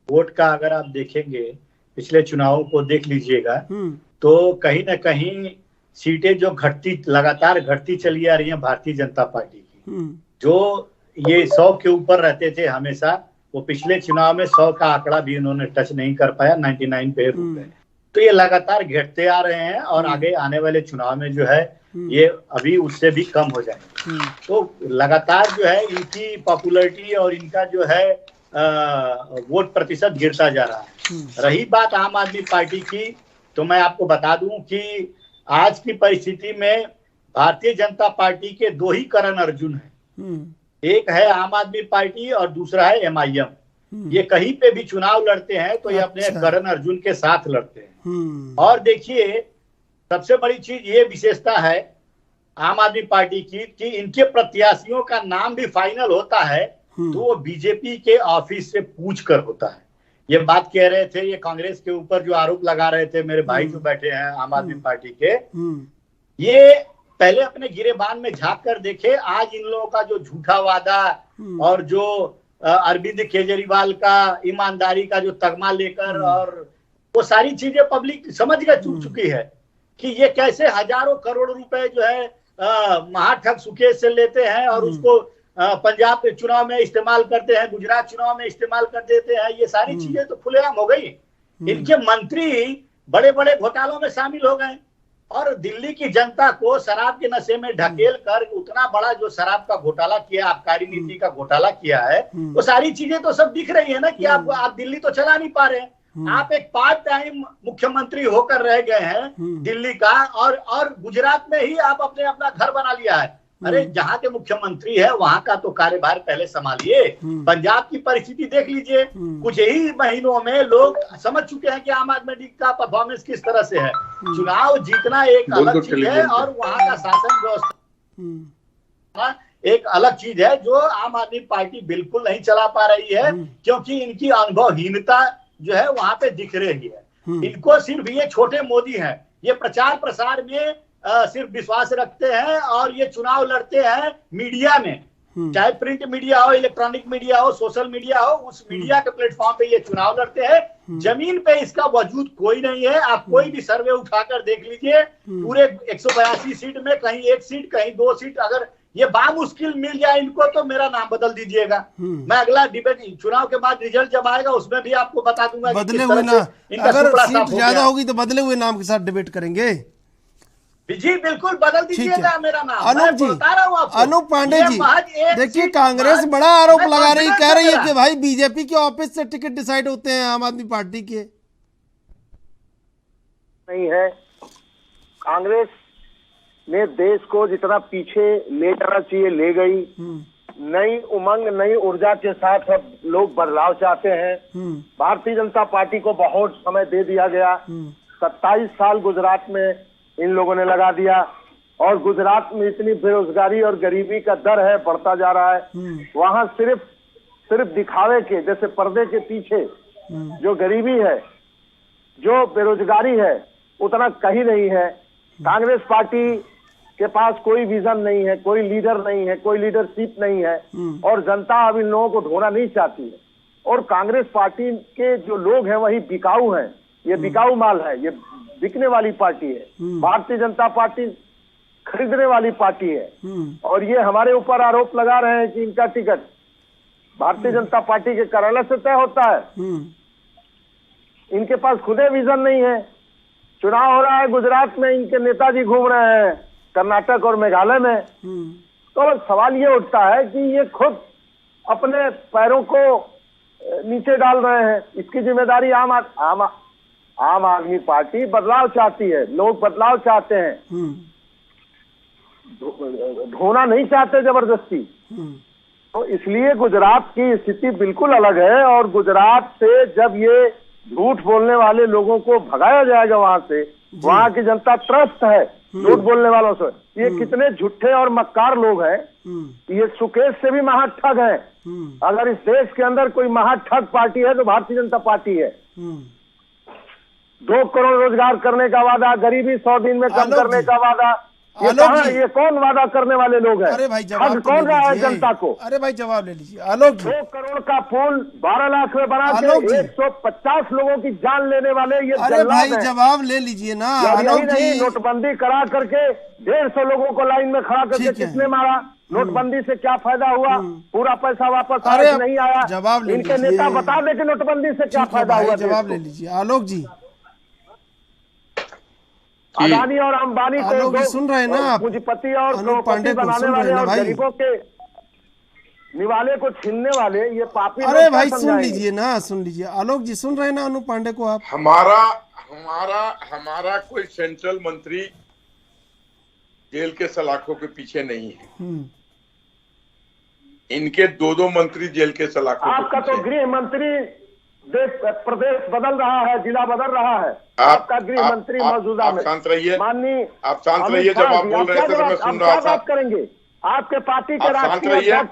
वोट का अगर आप देखेंगे, पिछले चुनावों को देख लीजिएगा, तो कहीं ना कहीं सीटें जो लगातार घटती चली आ रही हैं भारतीय जनता पार्टी की। जो ये 100 के ऊपर रहते थे हमेशा, वो पिछले चुनाव में 100 का आंकड़ा भी उन्होंने टच नहीं कर पाया, 99 पे रुक गए। तो ये लगातार घटते आ रहे हैं और आगे आने वाले चुनाव में जो है ये अभी उससे भी कम हो जाएंगे। तो लगातार जो है इनकी पॉपुलैरिटी और इनका जो है वोट प्रतिशत गिरता जा रहा है। रही बात आम आदमी पार्टी की, तो मैं आपको बता दूं कि आज की परिस्थिति में भारतीय जनता पार्टी के 2 ही करण अर्जुन हैं। एक है आम आदमी पार्टी और दूसरा है MIM। ये कहीं पे भी चुनाव लड़ते हैं तो ये अपने करण अर्जुन के साथ लड़ते हैं। और देखिए, सबसे बड़ी चीज ये विशेषता है आम आदमी पार्टी की कि इनके प्रत्याशियों का नाम भी फाइनल होता है तो वो बीजेपी के ऑफिस से पूछ कर होता है। ये बात कह रहे थे, ये कांग्रेस के ऊपर जो आरोप लगा रहे थे मेरे भाई जो बैठे हैं आम आदमी पार्टी के, ये पहले अपने गिरेबान में झांक कर देखे। आज इन लोगों का जो झूठा वादा और जो अरविंद केजरीवाल का ईमानदारी का जो तगमा लेकर, और वो सारी चीजें पब्लिक समझ चुकी है कि ये कैसे हजारों करोड़ रुपए जो है महाठग सुकेश से लेते हैं और उसको पंजाब के चुनाव में इस्तेमाल करते हैं, गुजरात चुनाव में इस्तेमाल कर देते हैं। ये सारी चीजें तो खुलेआम हो गई। इनके मंत्री बड़े बड़े घोटालों में शामिल हो गए और दिल्ली की जनता को शराब के नशे में ढकेल कर उतना बड़ा जो शराब का घोटाला किया, आबकारी नीति का घोटाला किया है, वो सारी चीजें तो सब दिख रही है ना कि आप दिल्ली तो चला नहीं पा रहे हैं। आप एक पार्ट टाइम मुख्यमंत्री होकर रह गए हैं दिल्ली का, और गुजरात में ही आप अपना घर बना लिया है। अरे जहां के मुख्यमंत्री है वहां का तो कार्यभार पहले संभालिए। पंजाब की परिस्थिति देख लीजिए, कुछ ही महीनों में लोग समझ चुके हैं कि आम आदमी का परफॉर्मेंस किस तरह से है। चुनाव जीतना एक अलग चीज है और वहां का शासन व्यवस्था एक अलग चीज है, जो आम आदमी पार्टी बिल्कुल नहीं चला पा रही है क्योंकि इनकी अनुभवहीनता जो है वहां पे दिख रही है। इनको सिर्फ ये छोटे मोदी हैं, ये प्रचार प्रसार में सिर्फ विश्वास रखते हैं और ये चुनाव लड़ते हैं मीडिया में, चाहे प्रिंट मीडिया हो, इलेक्ट्रॉनिक मीडिया हो, सोशल मीडिया हो, उस मीडिया के प्लेटफॉर्म पे ये चुनाव लड़ते हैं। जमीन पे इसका वजूद कोई नहीं है। आप कोई भी सर्वे उठाकर देख लीजिए, पूरे 182 सीट में कहीं 1 सीट कहीं 2 सीट, अगर ये बामुश्किल मिल जाए इनको तो मेरा नाम बदल दीजिएगा। मैं अगला डिबेट चुनाव के बाद रिजल्ट जब आएगा उसमें भी आपको बता दूंगा। बदले हुए नाम, अगर सीट ज्यादा होगी तो बदले हुए नाम के साथ डिबेट करेंगे। जी बिल्कुल, बदल दीजिएगा मेरा नाम। अनूप जी, अनूप पांडे जी, देखिए कांग्रेस बड़ा आरोप लगा रही, कह रही है कि भाई बीजेपी के ऑफिस से टिकट डिसाइड होते हैं आम आदमी पार्टी के। नहीं है, कांग्रेस ने देश को जितना पीछे ले जाना चाहिए ले गई। नई उमंग नई ऊर्जा के साथ अब लोग बदलाव चाहते हैं। भारतीय जनता पार्टी को बहुत समय दे दिया गया। 27 साल गुजरात में इन लोगों ने लगा दिया और गुजरात में इतनी बेरोजगारी और गरीबी का दर है, बढ़ता जा रहा है। वहां सिर्फ सिर्फ दिखावे के, जैसे पर्दे के पीछे जो गरीबी है, जो बेरोजगारी है, उतना कहीं नहीं है। कांग्रेस पार्टी के पास कोई विजन नहीं है, कोई लीडर नहीं है, कोई लीडरशिप नहीं है, और जनता अब इन लोगों को ढोना नहीं चाहती है। और कांग्रेस पार्टी के जो लोग हैं वही बिकाऊ हैं, ये बिकाऊ माल है, ये बिकने वाली पार्टी है। भारतीय जनता पार्टी खरीदने वाली पार्टी है, और ये हमारे ऊपर आरोप लगा रहे हैं कि इनका टिकट भारतीय जनता पार्टी के कार्यालय से तय होता है। इनके पास खुदे विजन नहीं है। चुनाव हो रहा है गुजरात में, इनके नेताजी घूम रहे हैं कर्नाटक और मेघालय में। तो सवाल ये उठता है कि ये खुद अपने पैरों को नीचे डाल रहे हैं। इसकी जिम्मेदारी आम आदमी पार्टी बदलाव चाहती है, लोग बदलाव चाहते हैं, ढोना नहीं चाहते जबरदस्ती। तो इसलिए गुजरात की स्थिति बिल्कुल अलग है, और गुजरात से जब ये झूठ बोलने वाले लोगों को भगाया जाएगा वहां से, वहां की जनता त्रस्त है झूठ बोलने वालों से। ये कितने झूठे और मक्कार लोग हैं, ये सुकेश से भी महाठग है। अगर इस देश के अंदर कोई महाठग पार्टी है तो भारतीय जनता पार्टी है। 2 करोड़ रोजगार करने का वादा, गरीबी 100 दिन में कम करने का वादा, ये कौन वादा करने वाले लोग हैं? अरे भाई जवाब कौन रहा है जनता को? अरे भाई जवाब ले लीजिए आलोक जी। 2 करोड़ का पुल 12 लाख में बना के 150 लोगों की जान लेने वाले ये अरे भाई जवाब ले लीजिए ना आलोक जी। नोटबंदी करा करके 150 लोगों को लाइन में खड़ा करके किसने मारा? नोटबंदी से क्या फायदा हुआ? पूरा पैसा वापस आया नहीं आया? जवाब ले इनके नेता बता दे कि नोटबंदी से क्या फायदा हुआ। जवाब ले लीजिए आलोक जी। अदानी और अंबानी को सुन रहे हैं ना आप? पूंजीपति और करोड़पति बनाने वाले और गरीबों के निवाले को छीनने वाले ये पापी। अरे भाई सुन लीजिए ना, सुन लीजिए आलोक जी, सुन रहे हैं ना अनूप पांडे को आप? हमारा कोई सेंट्रल मंत्री जेल के सलाखों के पीछे नहीं है। इनके 2 मंत्री जेल के सलाखों के आपका पीछे। तो गृह मंत्री प्रदेश बदल रहा है, जिला बदल रहा है। आपका गृह मंत्री मौजूदा में। शांत रहिए, माननीय आप शांत रहिए। जब आप बोल रहे थे तो मैं सुन रहा था। बात करेंगे आपके पार्टी के राष्ट्रीय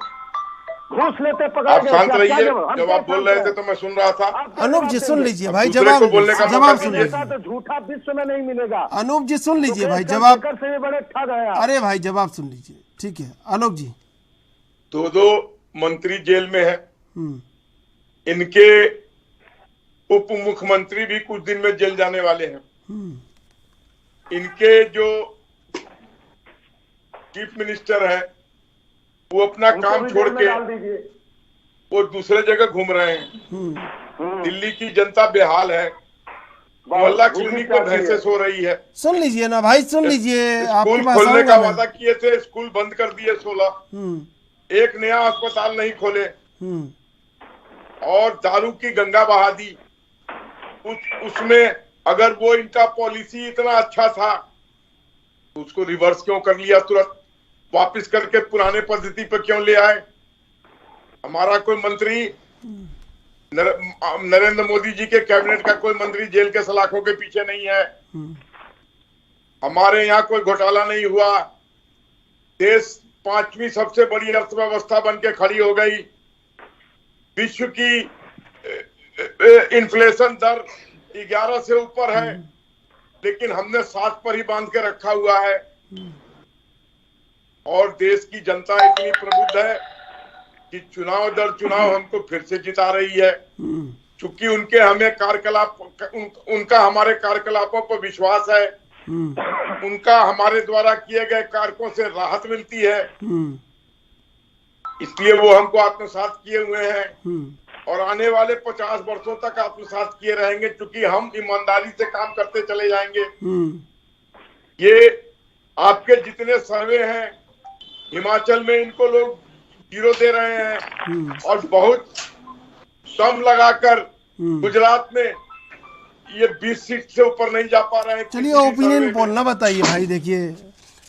घूस लेते पकड़ आप शांत रहिए। जब आप बोल रहे थे तो मैं सुन रहा था। अनूप जी सुन लीजिए भाई, जवाब बोलने का जवाब सुन लीजिए। तो झूठा विश्व में नहीं मिलेगा। अनूप जी सुन लीजिए भाई, जवाब से बड़े ठग है। अरे भाई जवाब सुन लीजिए, ठीक है आलोक जी। 2 मंत्री जेल में है। इनके उप मुख्यमंत्री भी कुछ दिन में जेल जाने वाले हैं। इनके जो चीफ मिनिस्टर है वो अपना काम छोड़ के वो दूसरे जगह घूम रहे हैं। दिल्ली की जनता बेहाल है, मोहल्ला क्लिनिक पर भैंसे सो रही है। सुन लीजिए ना भाई, सुन लीजिए। स्कूल खोलने का वादा किए थे, स्कूल बंद कर दिए 16। एक नया अस्पताल नहीं खोले, और दारू की गंगा बहा दी। उसमें अगर वो इनका पॉलिसी इतना अच्छा था तो उसको रिवर्स क्यों कर लिया? तुरंत वापस करके पुराने पद्धति पर क्यों ले आए? हमारा कोई मंत्री, नरेंद्र मोदी जी के कैबिनेट का कोई मंत्री जेल के सलाखों के पीछे नहीं है। हमारे यहाँ कोई घोटाला नहीं हुआ। देश 5वीं सबसे बड़ी अर्थव्यवस्था बन के खड़ी हो गई। विश्व की इन्फ्लेशन दर 11 से ऊपर है, लेकिन हमने 7 पर ही बांध के रखा हुआ है। और देश की जनता इतनी प्रबुद्ध है कि चुनाव दर चुनाव हमको फिर से जिता रही है। चूंकि उनका हमारे कार्यकलापों पर विश्वास है, उनका हमारे द्वारा किए गए कार्यों से राहत मिलती है, इसलिए वो हमको आत्मसात किए हुए हैं और आने वाले 50 वर्षों तक आत्मसात किए रहेंगे, क्योंकि हम ईमानदारी से काम करते चले जाएंगे। ये आपके जितने सर्वे हैं हिमाचल में, इनको लोग 0 दे रहे हैं, और बहुत कम लगाकर गुजरात में ये 20 सीट से ऊपर नहीं जा पा रहे हैं। चलिए ओपिनियन बोलना बताइए भाई। देखिए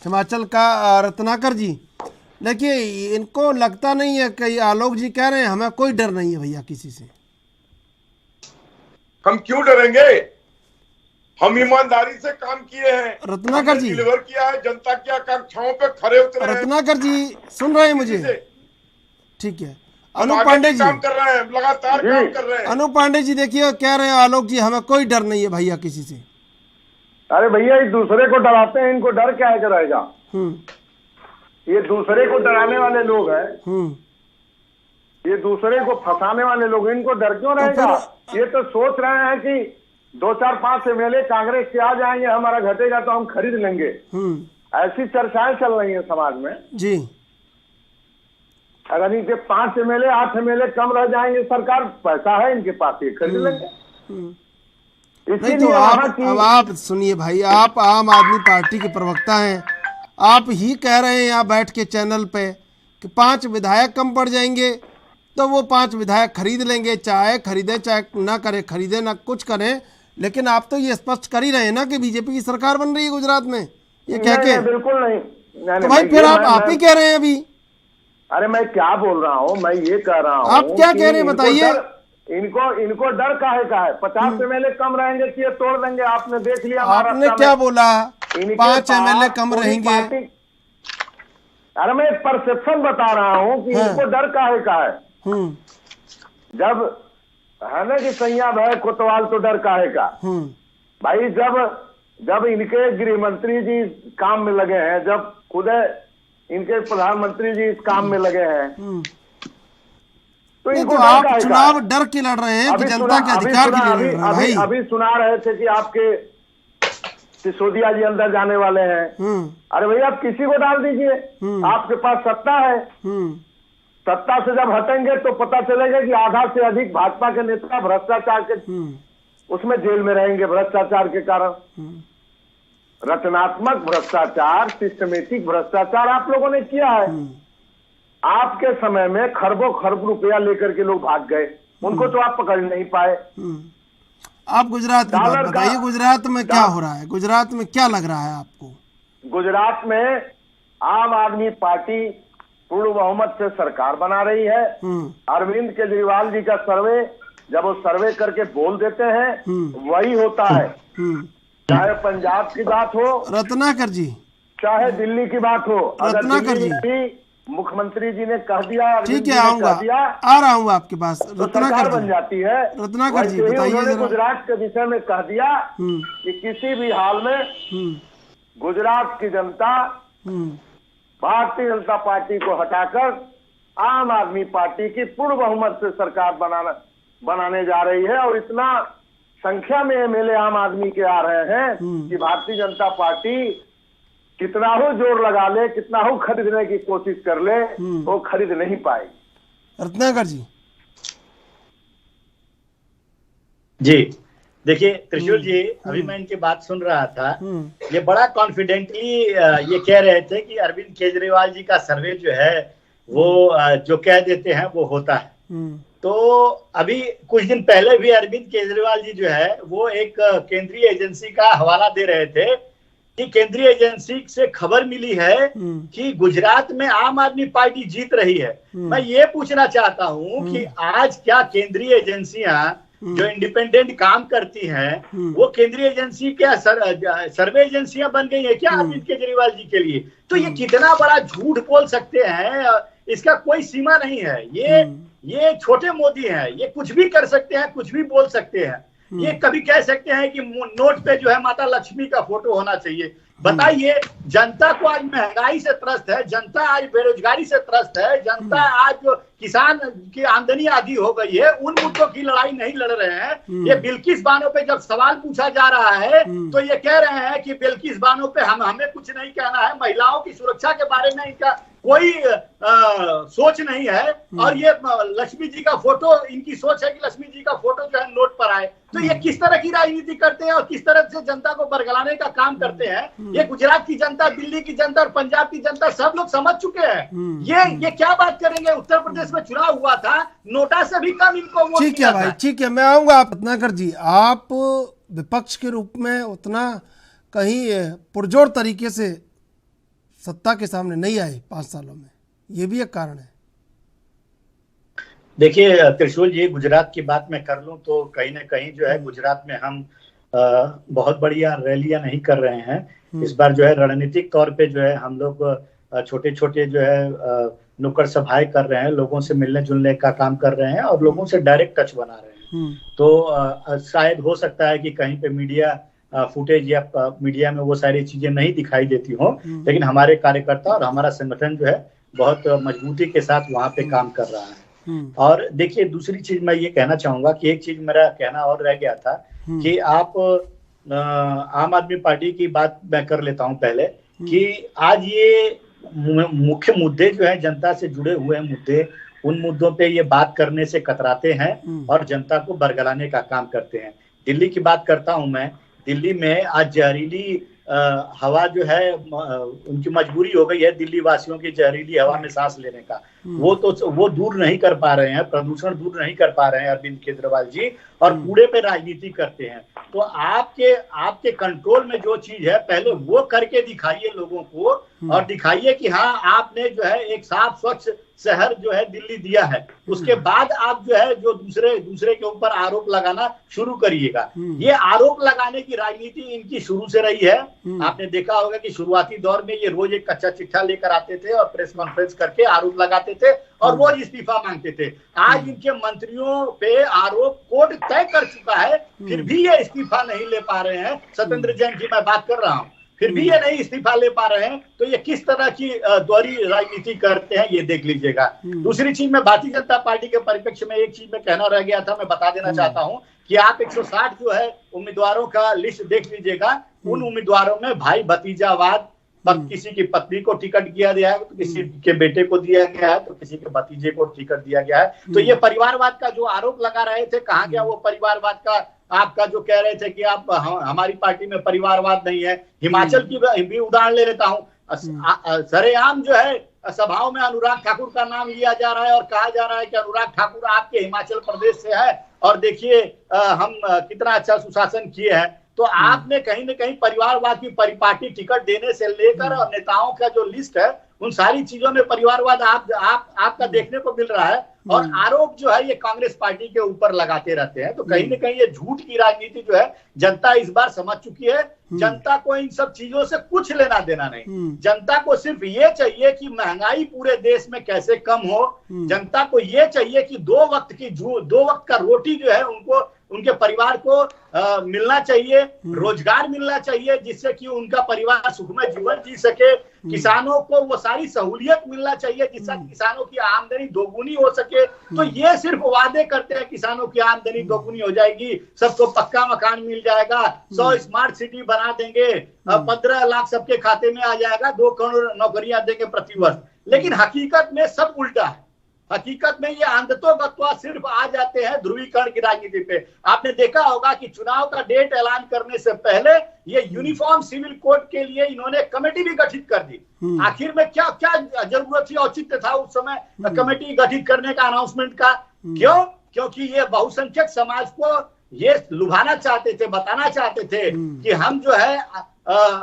हिमाचल का रत्नाकर जी, देखिए इनको लगता नहीं है कि आलोक जी कह रहे हैं हमें कोई डर नहीं है भैया किसी से। हम क्यों डरेंगे? हम ईमानदारी से काम किए हैं, रत्नाकर जी डिलीवर किया है, जनता की आकांक्षाओं पे खरे उतरे हैं। रत्नाकर जी सुन रहे हैं मुझे? ठीक है अनूप पांडे जी काम कर रहे हैं, लगातार काम कर रहे हैं। अनूप पांडे जी देखिए कह रहे हैं आलोक जी हमें कोई डर नहीं है भैया किसी से। अरे भैया एक दूसरे को डराते हैं, इनको डर क्या है कराएगा। ये दूसरे को डराने वाले लोग हैं, ये दूसरे को फंसाने वाले लोग, इनको डर क्यों रहेगा। ये तो सोच रहे हैं कि 2 4 5 MLA कांग्रेस के आ जाएंगे, हमारा घटेगा तो हम खरीद लेंगे। ऐसी चर्चाएं चल रही है समाज में जी। अगर इनके 5 MLA 8 MLA कम रह जाएंगे, सरकार पैसा है इनके पास, ये खरीद लेंगे। नहीं तो अब आप सुनिए भाई, आप आम आदमी पार्टी के प्रवक्ता हैं, आप ही कह रहे हैं यहाँ बैठ के चैनल पे कि 5 विधायक कम पड़ जाएंगे तो वो 5 विधायक खरीद लेंगे, चाहे खरीदे चाहे ना करे, खरीदे ना कुछ करें। लेकिन आप तो ये स्पष्ट कर ही रहे हैं ना कि बीजेपी की सरकार बन रही है गुजरात में, ये कह के। बिल्कुल नहीं। तो भाई फिर आप ही कह रहे हैं अभी। अरे मैं क्या बोल रहा हूँ, मैं ये कह रहा हूँ आप क्या कह रहे हैं बताइए। इनको डर काहे का है। 50 MLA कम रहेंगे कि ये तोड़ देंगे। आपने देख लिया आपने क्या बोला, 5 MLA कम रहेंगे। अरे मैं परसेप्शन बता रहा हूँ कि इनको डर काहे का है। जब है ना कि सैया भय कोतवाल तो डर काहे का। भाई जब इनके गृह मंत्री जी काम में लगे हैं, जब खुद इनके प्रधानमंत्री जी इस काम में लगे हैं, तो इनको आप चुनाव डर के लड़ रहे हैं कि जनता के अधिकार के लिए लड़ रहे हैं भाई। अभी सुना रहे थे कि आपके सिसोदिया जी अंदर जाने वाले हैं। अरे भैया आप किसी को डाल दीजिए, आपके पास सत्ता है। सत्ता से जब हटेंगे तो पता चलेगा कि आधा से अधिक भाजपा के नेता भ्रष्टाचार के उसमें जेल में रहेंगे भ्रष्टाचार के कारण। रचनात्मक भ्रष्टाचार, सिस्टमेटिक भ्रष्टाचार आप लोगों ने किया है। आपके समय में खरबों खरब रुपया लेकर के लोग भाग गए, उनको तो आप पकड़ नहीं पाए। आप गुजरात की बात बताइए, गुजरात में क्या हो रहा है, गुजरात में क्या लग रहा है आपको। गुजरात में आम आदमी पार्टी पूर्ण बहुमत से सरकार बना रही है। अरविंद केजरीवाल जी का सर्वे, जब वो सर्वे करके बोल देते हैं वही होता है। चाहे पंजाब की बात हो रत्नाकर जी, चाहे दिल्ली की बात हो, रत्नाकर जी मुख्यमंत्री जी ने कह दिया, ठीक है आऊंगा, आ रहा हूँ आपके पास। तो सरकार बन जाती है। रत्नाकर जी बताइए। उन्होंने गुजरात के विषय में कह दिया कि किसी भी हाल में गुजरात की जनता भारतीय जनता पार्टी को हटाकर आम आदमी पार्टी की पूर्ण बहुमत से सरकार बनाने जा रही है। और इतना संख्या में MLA आम आदमी के आ रहे हैं कि भारतीय जनता पार्टी कितना हो जोर लगा ले, कितना हो खरीदने की कोशिश कर ले, वो खरीद नहीं पाएगी। रत्नाकर जी। जी देखिए त्रिशूल जी, अभी मैं इनकी बात सुन रहा था, ये बड़ा कॉन्फिडेंटली ये कह रहे थे कि अरविंद केजरीवाल जी का सर्वे जो है वो जो कह देते हैं वो होता है। तो अभी कुछ दिन पहले भी अरविंद केजरीवाल जी जो है वो एक केंद्रीय एजेंसी का हवाला दे रहे थे कि केंद्रीय एजेंसी से खबर मिली है कि गुजरात में आम आदमी पार्टी जीत रही है। मैं ये पूछना चाहता हूं कि आज क्या केंद्रीय एजेंसियां जो इंडिपेंडेंट काम करती हैं वो केंद्रीय एजेंसी क्या सर्वे एजेंसियां बन गई है क्या अरविंद केजरीवाल जी के लिए। तो ये कितना बड़ा झूठ बोल सकते हैं, इसका कोई सीमा नहीं है। ये छोटे मोदी हैं, ये कुछ भी कर सकते हैं, कुछ भी बोल सकते हैं। ये कभी कह सकते हैं कि नोट पे जो है माता लक्ष्मी का फोटो होना चाहिए। बताइए, जनता को आज महंगाई से त्रस्त है, जनता आज बेरोजगारी से त्रस्त है, जनता आज जो किसान की आमदनी आधी हो गई है, उन मुद्दों की लड़ाई नहीं लड़ रहे हैं। ये बिल्किस बानो पे जब सवाल पूछा जा रहा है तो ये कह रहे हैं कि बिल्किस बानो पे हमें कुछ नहीं कहना है, महिलाओं की सुरक्षा के बारे में इनका कोई सोच नहीं है। और ये लक्ष्मी जी का फोटो, इनकी सोच है कि लक्ष्मी जी का फोटो जो है नोट पर आए। तो ये किस तरह की राजनीति करते हैं और किस तरह से जनता को बरगलाने का काम करते हैं, ये गुजरात की जनता, दिल्ली की जनता और पंजाब की जनता सब लोग समझ चुके हैं। ये क्या बात करेंगे। उत्तर प्रदेश में चुनाव हुआ था, नोटा से भी कम इनको वोट। ठीक है भाई, ठीक है, मैं आऊंगा। आप रत्नाकर जी, आप विपक्ष के रूप में उतना कहीं पुरजोर तरीके से सत्ता के सामने नहीं आए 5 सालों में, ये भी एक कारण है। देखिए त्रिशूल जी, गुजरात की बात मैं कर लूं तो कहीं ना कहीं जो है गुजरात में हम बहुत बढ़िया रैलियां नहीं कर रहे हैं। इस बार जो है रणनीतिक तौर पे जो है हम लोग छोटे छोटे जो है नुक्कड़ सभाएं कर रहे हैं, लोगों से मिलने जुलने का काम कर रहे हैं और लोगों से डायरेक्ट टच बना रहे हैं। तो शायद हो सकता है कि कहीं पे मीडिया फुटेज या मीडिया में वो सारी चीजें नहीं दिखाई देती हो, लेकिन हमारे कार्यकर्ता और हमारा संगठन जो है बहुत मजबूती के साथ वहां पे काम कर रहा है। और देखिए, दूसरी चीज मैं ये कहना चाहूंगा कि एक चीज मेरा कहना और रह गया था कि आप आम आदमी पार्टी की बात मैं कर लेता हूं पहले, कि आज ये मुख्य मुद्दे जो है जनता से जुड़े हुए मुद्दे, उन मुद्दों पे ये बात करने से कतराते हैं और जनता को बरगलाने का काम करते हैं। दिल्ली की बात करता हूं मैं, दिल्ली में आज जहरीली हवा जो है, उनकी मजबूरी हो गई है दिल्ली वासियों की जहरीली हवा में सांस लेने का, वो दूर नहीं कर पा रहे हैं, प्रदूषण दूर नहीं कर पा रहे हैं अरविंद केजरीवाल जी, और कूड़े पे राजनीति करते हैं। तो आपके कंट्रोल में जो चीज है पहले वो करके दिखाइए लोगों को, और दिखाइए कि हाँ आपने जो है एक साफ स्वच्छ शहर जो है दिल्ली दिया है। उसके बाद आप जो है जो दूसरे के ऊपर आरोप लगाना शुरू करिएगा। ये आरोप लगाने की राजनीति इनकी शुरू से रही है। आपने देखा होगा कि शुरुआती दौर में ये रोज एक कच्चा चिट्ठा लेकर आते थे और प्रेस कॉन्फ्रेंस करके आरोप लगाते थे और रोज इस्तीफा मांगते थे। आज इनके मंत्रियों पे आरोप कोर्ट तय कर चुका है, फिर भी ये इस्तीफा नहीं ले पा रहे हैं। सत्येंद्र जैन जी मैं बात कर रहा हूँ, फिर भी ये नहीं इस्तीफा ले पा रहे हैं। तो ये किस तरह की दोहरी राजनीति करते हैं ये देख लीजिएगा। दूसरी चीज, मैं भारतीय जनता पार्टी के परिप्रेक्ष्य में एक चीज में कहना रह गया था, मैं बता देना चाहता हूं कि आप 160 जो है उम्मीदवारों का लिस्ट देख लीजिएगा। उन उम्मीदवारों में भाई भतीजावाद, किसी की पत्नी को टिकट दिया गया है, तो किसी के बेटे को दिया गया है, तो किसी के भतीजे को टिकट दिया गया है। तो ये परिवारवाद का जो आरोप लगा रहे थे, कहाँ गया वो परिवारवाद का? आपका जो कह रहे थे कि आप हमारी पार्टी में परिवारवाद नहीं है। हिमाचल की भी उदाहरण ले लेता हूँ। सरेआम जो है सभाओं में अनुराग ठाकुर का नाम लिया जा रहा है और कहा जा रहा है कि अनुराग ठाकुर आपके हिमाचल प्रदेश से है और देखिए हम कितना अच्छा सुशासन किए हैं। तो आपने कहीं न कहीं परिवारवाद की परिपाटी टिकट देने से लेकर और नेताओं का जो लिस्ट है उन सारी चीजों में परिवारवाद आपका देखने को मिल रहा है। और आरोप जो है ये कांग्रेस पार्टी के ऊपर लगाते रहते हैं। तो कहीं न कहीं ये झूठ की राजनीति जो है जनता इस बार समझ चुकी है। जनता को इन सब चीजों से कुछ लेना देना नहीं। जनता को सिर्फ ये चाहिए कि महंगाई पूरे देश में कैसे कम हो। जनता को ये चाहिए कि दो वक्त का रोटी जो है उनको, उनके परिवार को मिलना चाहिए, रोजगार मिलना चाहिए, जिससे कि उनका परिवार सुखमय जीवन जी सके। किसानों को वो सारी सहूलियत मिलना चाहिए जिससे किसानों की आमदनी दोगुनी हो सके। तो ये सिर्फ वादे करते हैं किसानों की आमदनी दोगुनी हो जाएगी, सबको पक्का मकान मिल जाएगा, 100 स्मार्ट सिटी बना देंगे, 15 लाख सबके खाते में आ जाएगा, 2 करोड़ नौकरियां देंगे प्रतिवर्ष। लेकिन हकीकत में सब उल्टा है। हकीकत में ये अंधतोगत्वा सिर्फ आ जाते हैं ध्रुवीकरण की राजनीति पे। आपने देखा होगा कि चुनाव का डेट ऐलान करने से पहले ये यूनिफॉर्म सिविल कोड के लिए इन्होंने कमेटी भी गठित कर दी। आखिर में क्या क्या जरूरत थी, औचित्य था उस समय कमेटी गठित करने का, अनाउंसमेंट का? क्यों? क्योंकि ये बहुसंख्यक समाज को ये लुभाना चाहते थे, बताना चाहते थे कि हम जो है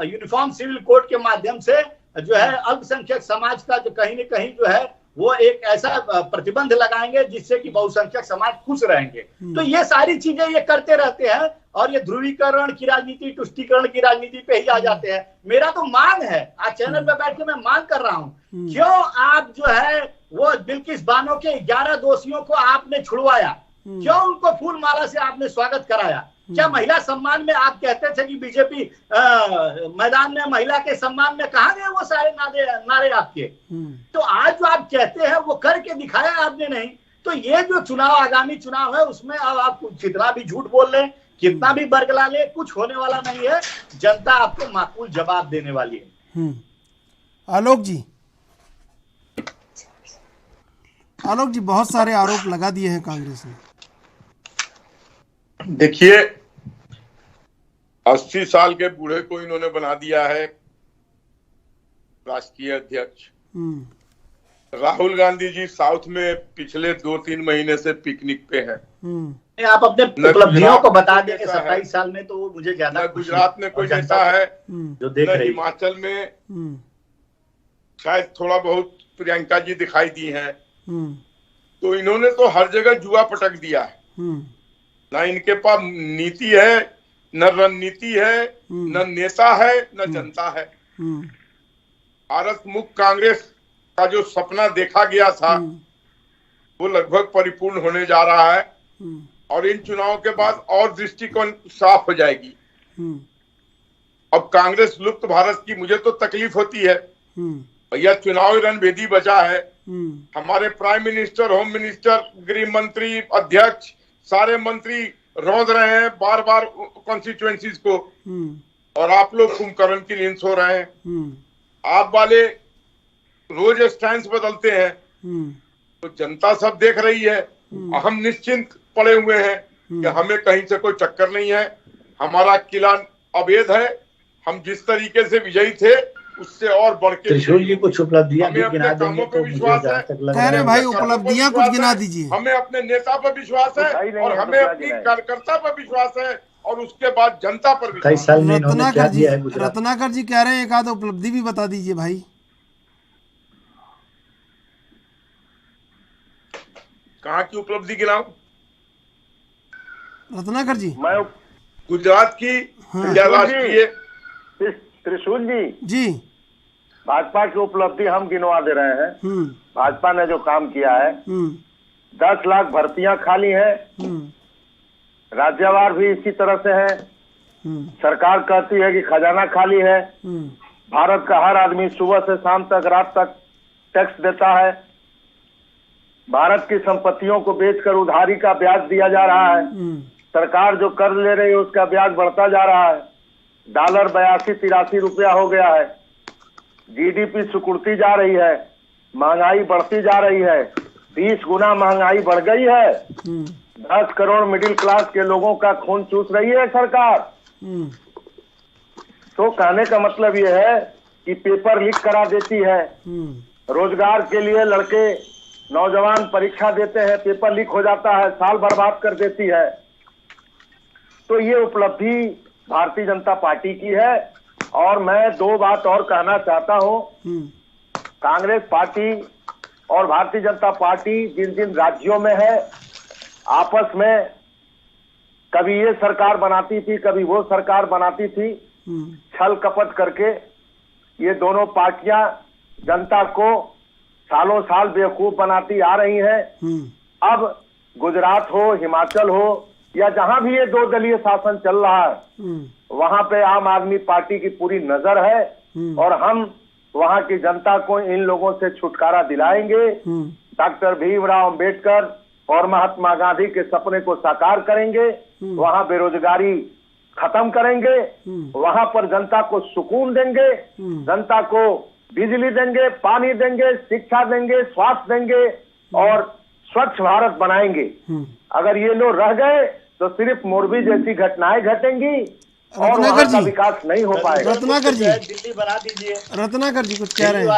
यूनिफॉर्म सिविल कोड के माध्यम से जो है अल्पसंख्यक समाज का जो कहीं न कहीं जो है वो एक ऐसा प्रतिबंध लगाएंगे जिससे कि बहुसंख्यक समाज खुश रहेंगे। तो ये सारी चीजें ये करते रहते हैं और ये ध्रुवीकरण की राजनीति, तुष्टीकरण की राजनीति पे ही आ जाते हैं। मेरा तो मांग है, आज चैनल पे बैठ के मैं मांग कर रहा हूँ, क्यों आप जो है वो बिल्किस बानो के 11 दोषियों को आपने छुड़वाया? क्यों उनको फूल माला से आपने स्वागत कराया? क्या महिला सम्मान में आप कहते थे कि बीजेपी मैदान में महिला के सम्मान में कहाँ गए वो सारे नारे आपके? तो आज जो आप कहते हैं वो करके दिखाया आपने नहीं। तो ये जो चुनाव, आगामी चुनाव है उसमें अब आप कितना भी झूठ बोल लें, कितना भी बरगला ले, कुछ होने वाला नहीं है। जनता आपको माकूल जवाब देने वाली है। आलोक जी बहुत सारे आरोप लगा दिए हैं कांग्रेस ने। देखिए, 80 साल के बूढ़े को इन्होंने बना दिया है राष्ट्रीय अध्यक्ष। राहुल गांधी जी साउथ में पिछले 2-3 महीने से पिकनिक पे हैं। आप अपने उपलब्धियों को बता दें 27 साल में, तो मुझे ज्यादा गुजरात में कोई नेता है जो देख रही, हिमाचल में शायद थोड़ा बहुत प्रियंका जी दिखाई दी हैं। तो इन्होंने तो हर जगह जुआ पटक दिया है। ना इनके पास नीति है, न रणनीति है, न नेता है, न जनता है। भारत मुक्त कांग्रेस का जो सपना देखा गया था वो लगभग परिपूर्ण होने जा रहा है और इन चुनावों के बाद और दृष्टिकोण साफ हो जाएगी। अब कांग्रेस लुप्त भारत की मुझे तो तकलीफ होती है, भैया चुनावी रणभेदी बचा है। हमारे प्राइम मिनिस्टर, होम मिनिस्टर, गृह मंत्री, अध्यक्ष, सारे मंत्री रौंद रहे हैं बार बार कॉन्स्टिट्यूएंसीज को, और आप लोग कुंभकर्ण की नींद सो रहे हैं। आप वाले रोज स्टैंड बदलते हैं, तो जनता सब देख रही है। हम निश्चिंत पड़े हुए हैं कि हमें कहीं से कोई चक्कर नहीं है, हमारा किला अवैध है। हम जिस तरीके से विजयी थे उससे और बढ़ के त्रिशूल जी कुछ उपलब्धियां हमें अपने कामों पे विश्वास है। कह रहे भाई उपलब्धियां कुछ गिना दीजिए। हमें अपने नेता पर विश्वास है और हमें अपनी कार्यकर्ता पर विश्वास है और उसके बाद जनता पर विश्वास है। रत्नाकर जी कह रहे हैं एक आध उपलब्धि भी बता दीजिए भाई। कहाँ की उपलब्धि गिनाऊं रत्नाकर जी? मैं गुजरात की राष्ट्रीय त्रिशूल जी भाजपा की उपलब्धि हम गिनवा दे रहे हैं। भाजपा ने जो काम किया है, 10 लाख भर्तियां खाली है, राज्यवार भी इसी तरह से है। सरकार कहती है कि खजाना खाली है। भारत का हर आदमी सुबह से शाम तक, रात तक टैक्स देता है। भारत की संपत्तियों को बेचकर उधारी का ब्याज दिया जा रहा है। सरकार जो कर्ज ले रही है उसका ब्याज बढ़ता जा रहा है। डॉलर 82-83 रुपया हो गया है। जीडीपी सिकुड़ती जा रही है, महंगाई बढ़ती जा रही है। 30 गुना महंगाई बढ़ गई है। 10 करोड़ मिडिल क्लास के लोगों का खून चूस रही है सरकार। तो कहने का मतलब यह है कि पेपर लीक करा देती है। रोजगार के लिए लड़के नौजवान परीक्षा देते हैं, पेपर लीक हो जाता है, साल बर्बाद कर देती है। तो ये उपलब्धि भारतीय जनता पार्टी की है। और मैं 2 बात और कहना चाहता हूं। कांग्रेस पार्टी और भारतीय जनता पार्टी जिन जिन राज्यों में है, आपस में कभी ये सरकार बनाती थी, कभी वो सरकार बनाती थी, छल कपट करके ये दोनों पार्टियां जनता को सालों साल बेवकूफ बनाती आ रही हैं। अब गुजरात हो, हिमाचल हो या जहां भी ये 2 दलीय शासन चल रहा है, वहां पे आम आदमी पार्टी की पूरी नजर है और हम वहां की जनता को इन लोगों से छुटकारा दिलाएंगे। डॉक्टर भीमराव अंबेडकर और महात्मा गांधी के सपने को साकार करेंगे। वहां बेरोजगारी खत्म करेंगे, वहां पर जनता को सुकून देंगे, जनता को बिजली देंगे, पानी देंगे, शिक्षा देंगे, स्वास्थ्य देंगे और स्वच्छ भारत बनाएंगे। अगर ये लोग रह गए तो सिर्फ मोरबी जैसी घटनाएं घटेंगी और वहाँ का विकास नहीं हो पाएगा। रत्नाकर जी दिल्ली बना दीजिए। रत्नाकर जी कुछ कह रहे हैं।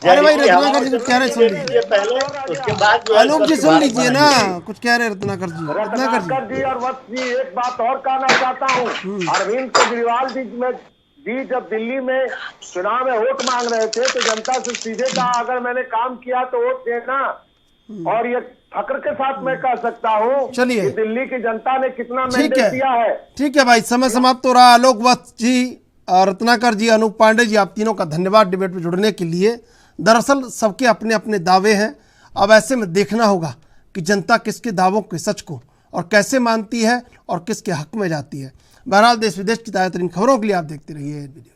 अरे भाई रत्नाकर जी कुछ कह रहे हैं, सुन लीजिए पहले, उसके बाद आलोक जी सुन लीजिए ना, कुछ कह रहे हैं रत्नाकर जी। रत्नाकर जी और वत्स जी, एक बात और कहना चाहता हूँ। अरविंद केजरीवाल जी जब दिल्ली में चुनाव में वोट मांग रहे थे तो जनता से सीधे कहा अगर मैंने काम किया तो वोट देना। और ये फक्र के साथ मैं कह सकता हूँ चलिए दिल्ली की जनता ने कितना मैंडेट दिया है। ठीक है भाई, समय समाप्त हो रहा। आलोक वत्स जी, रत्नाकर जी, अनूप पांडे जी, आप तीनों का धन्यवाद डिबेट में जुड़ने के लिए। दरअसल सबके अपने अपने दावे हैं। अब ऐसे में देखना होगा कि जनता किसके दावों के सच को और कैसे मानती है और किसके हक में जाती है। बहरहाल देश विदेश की ताज़ा तरीन खबरों के लिए आप देखते रहिए वीडियो।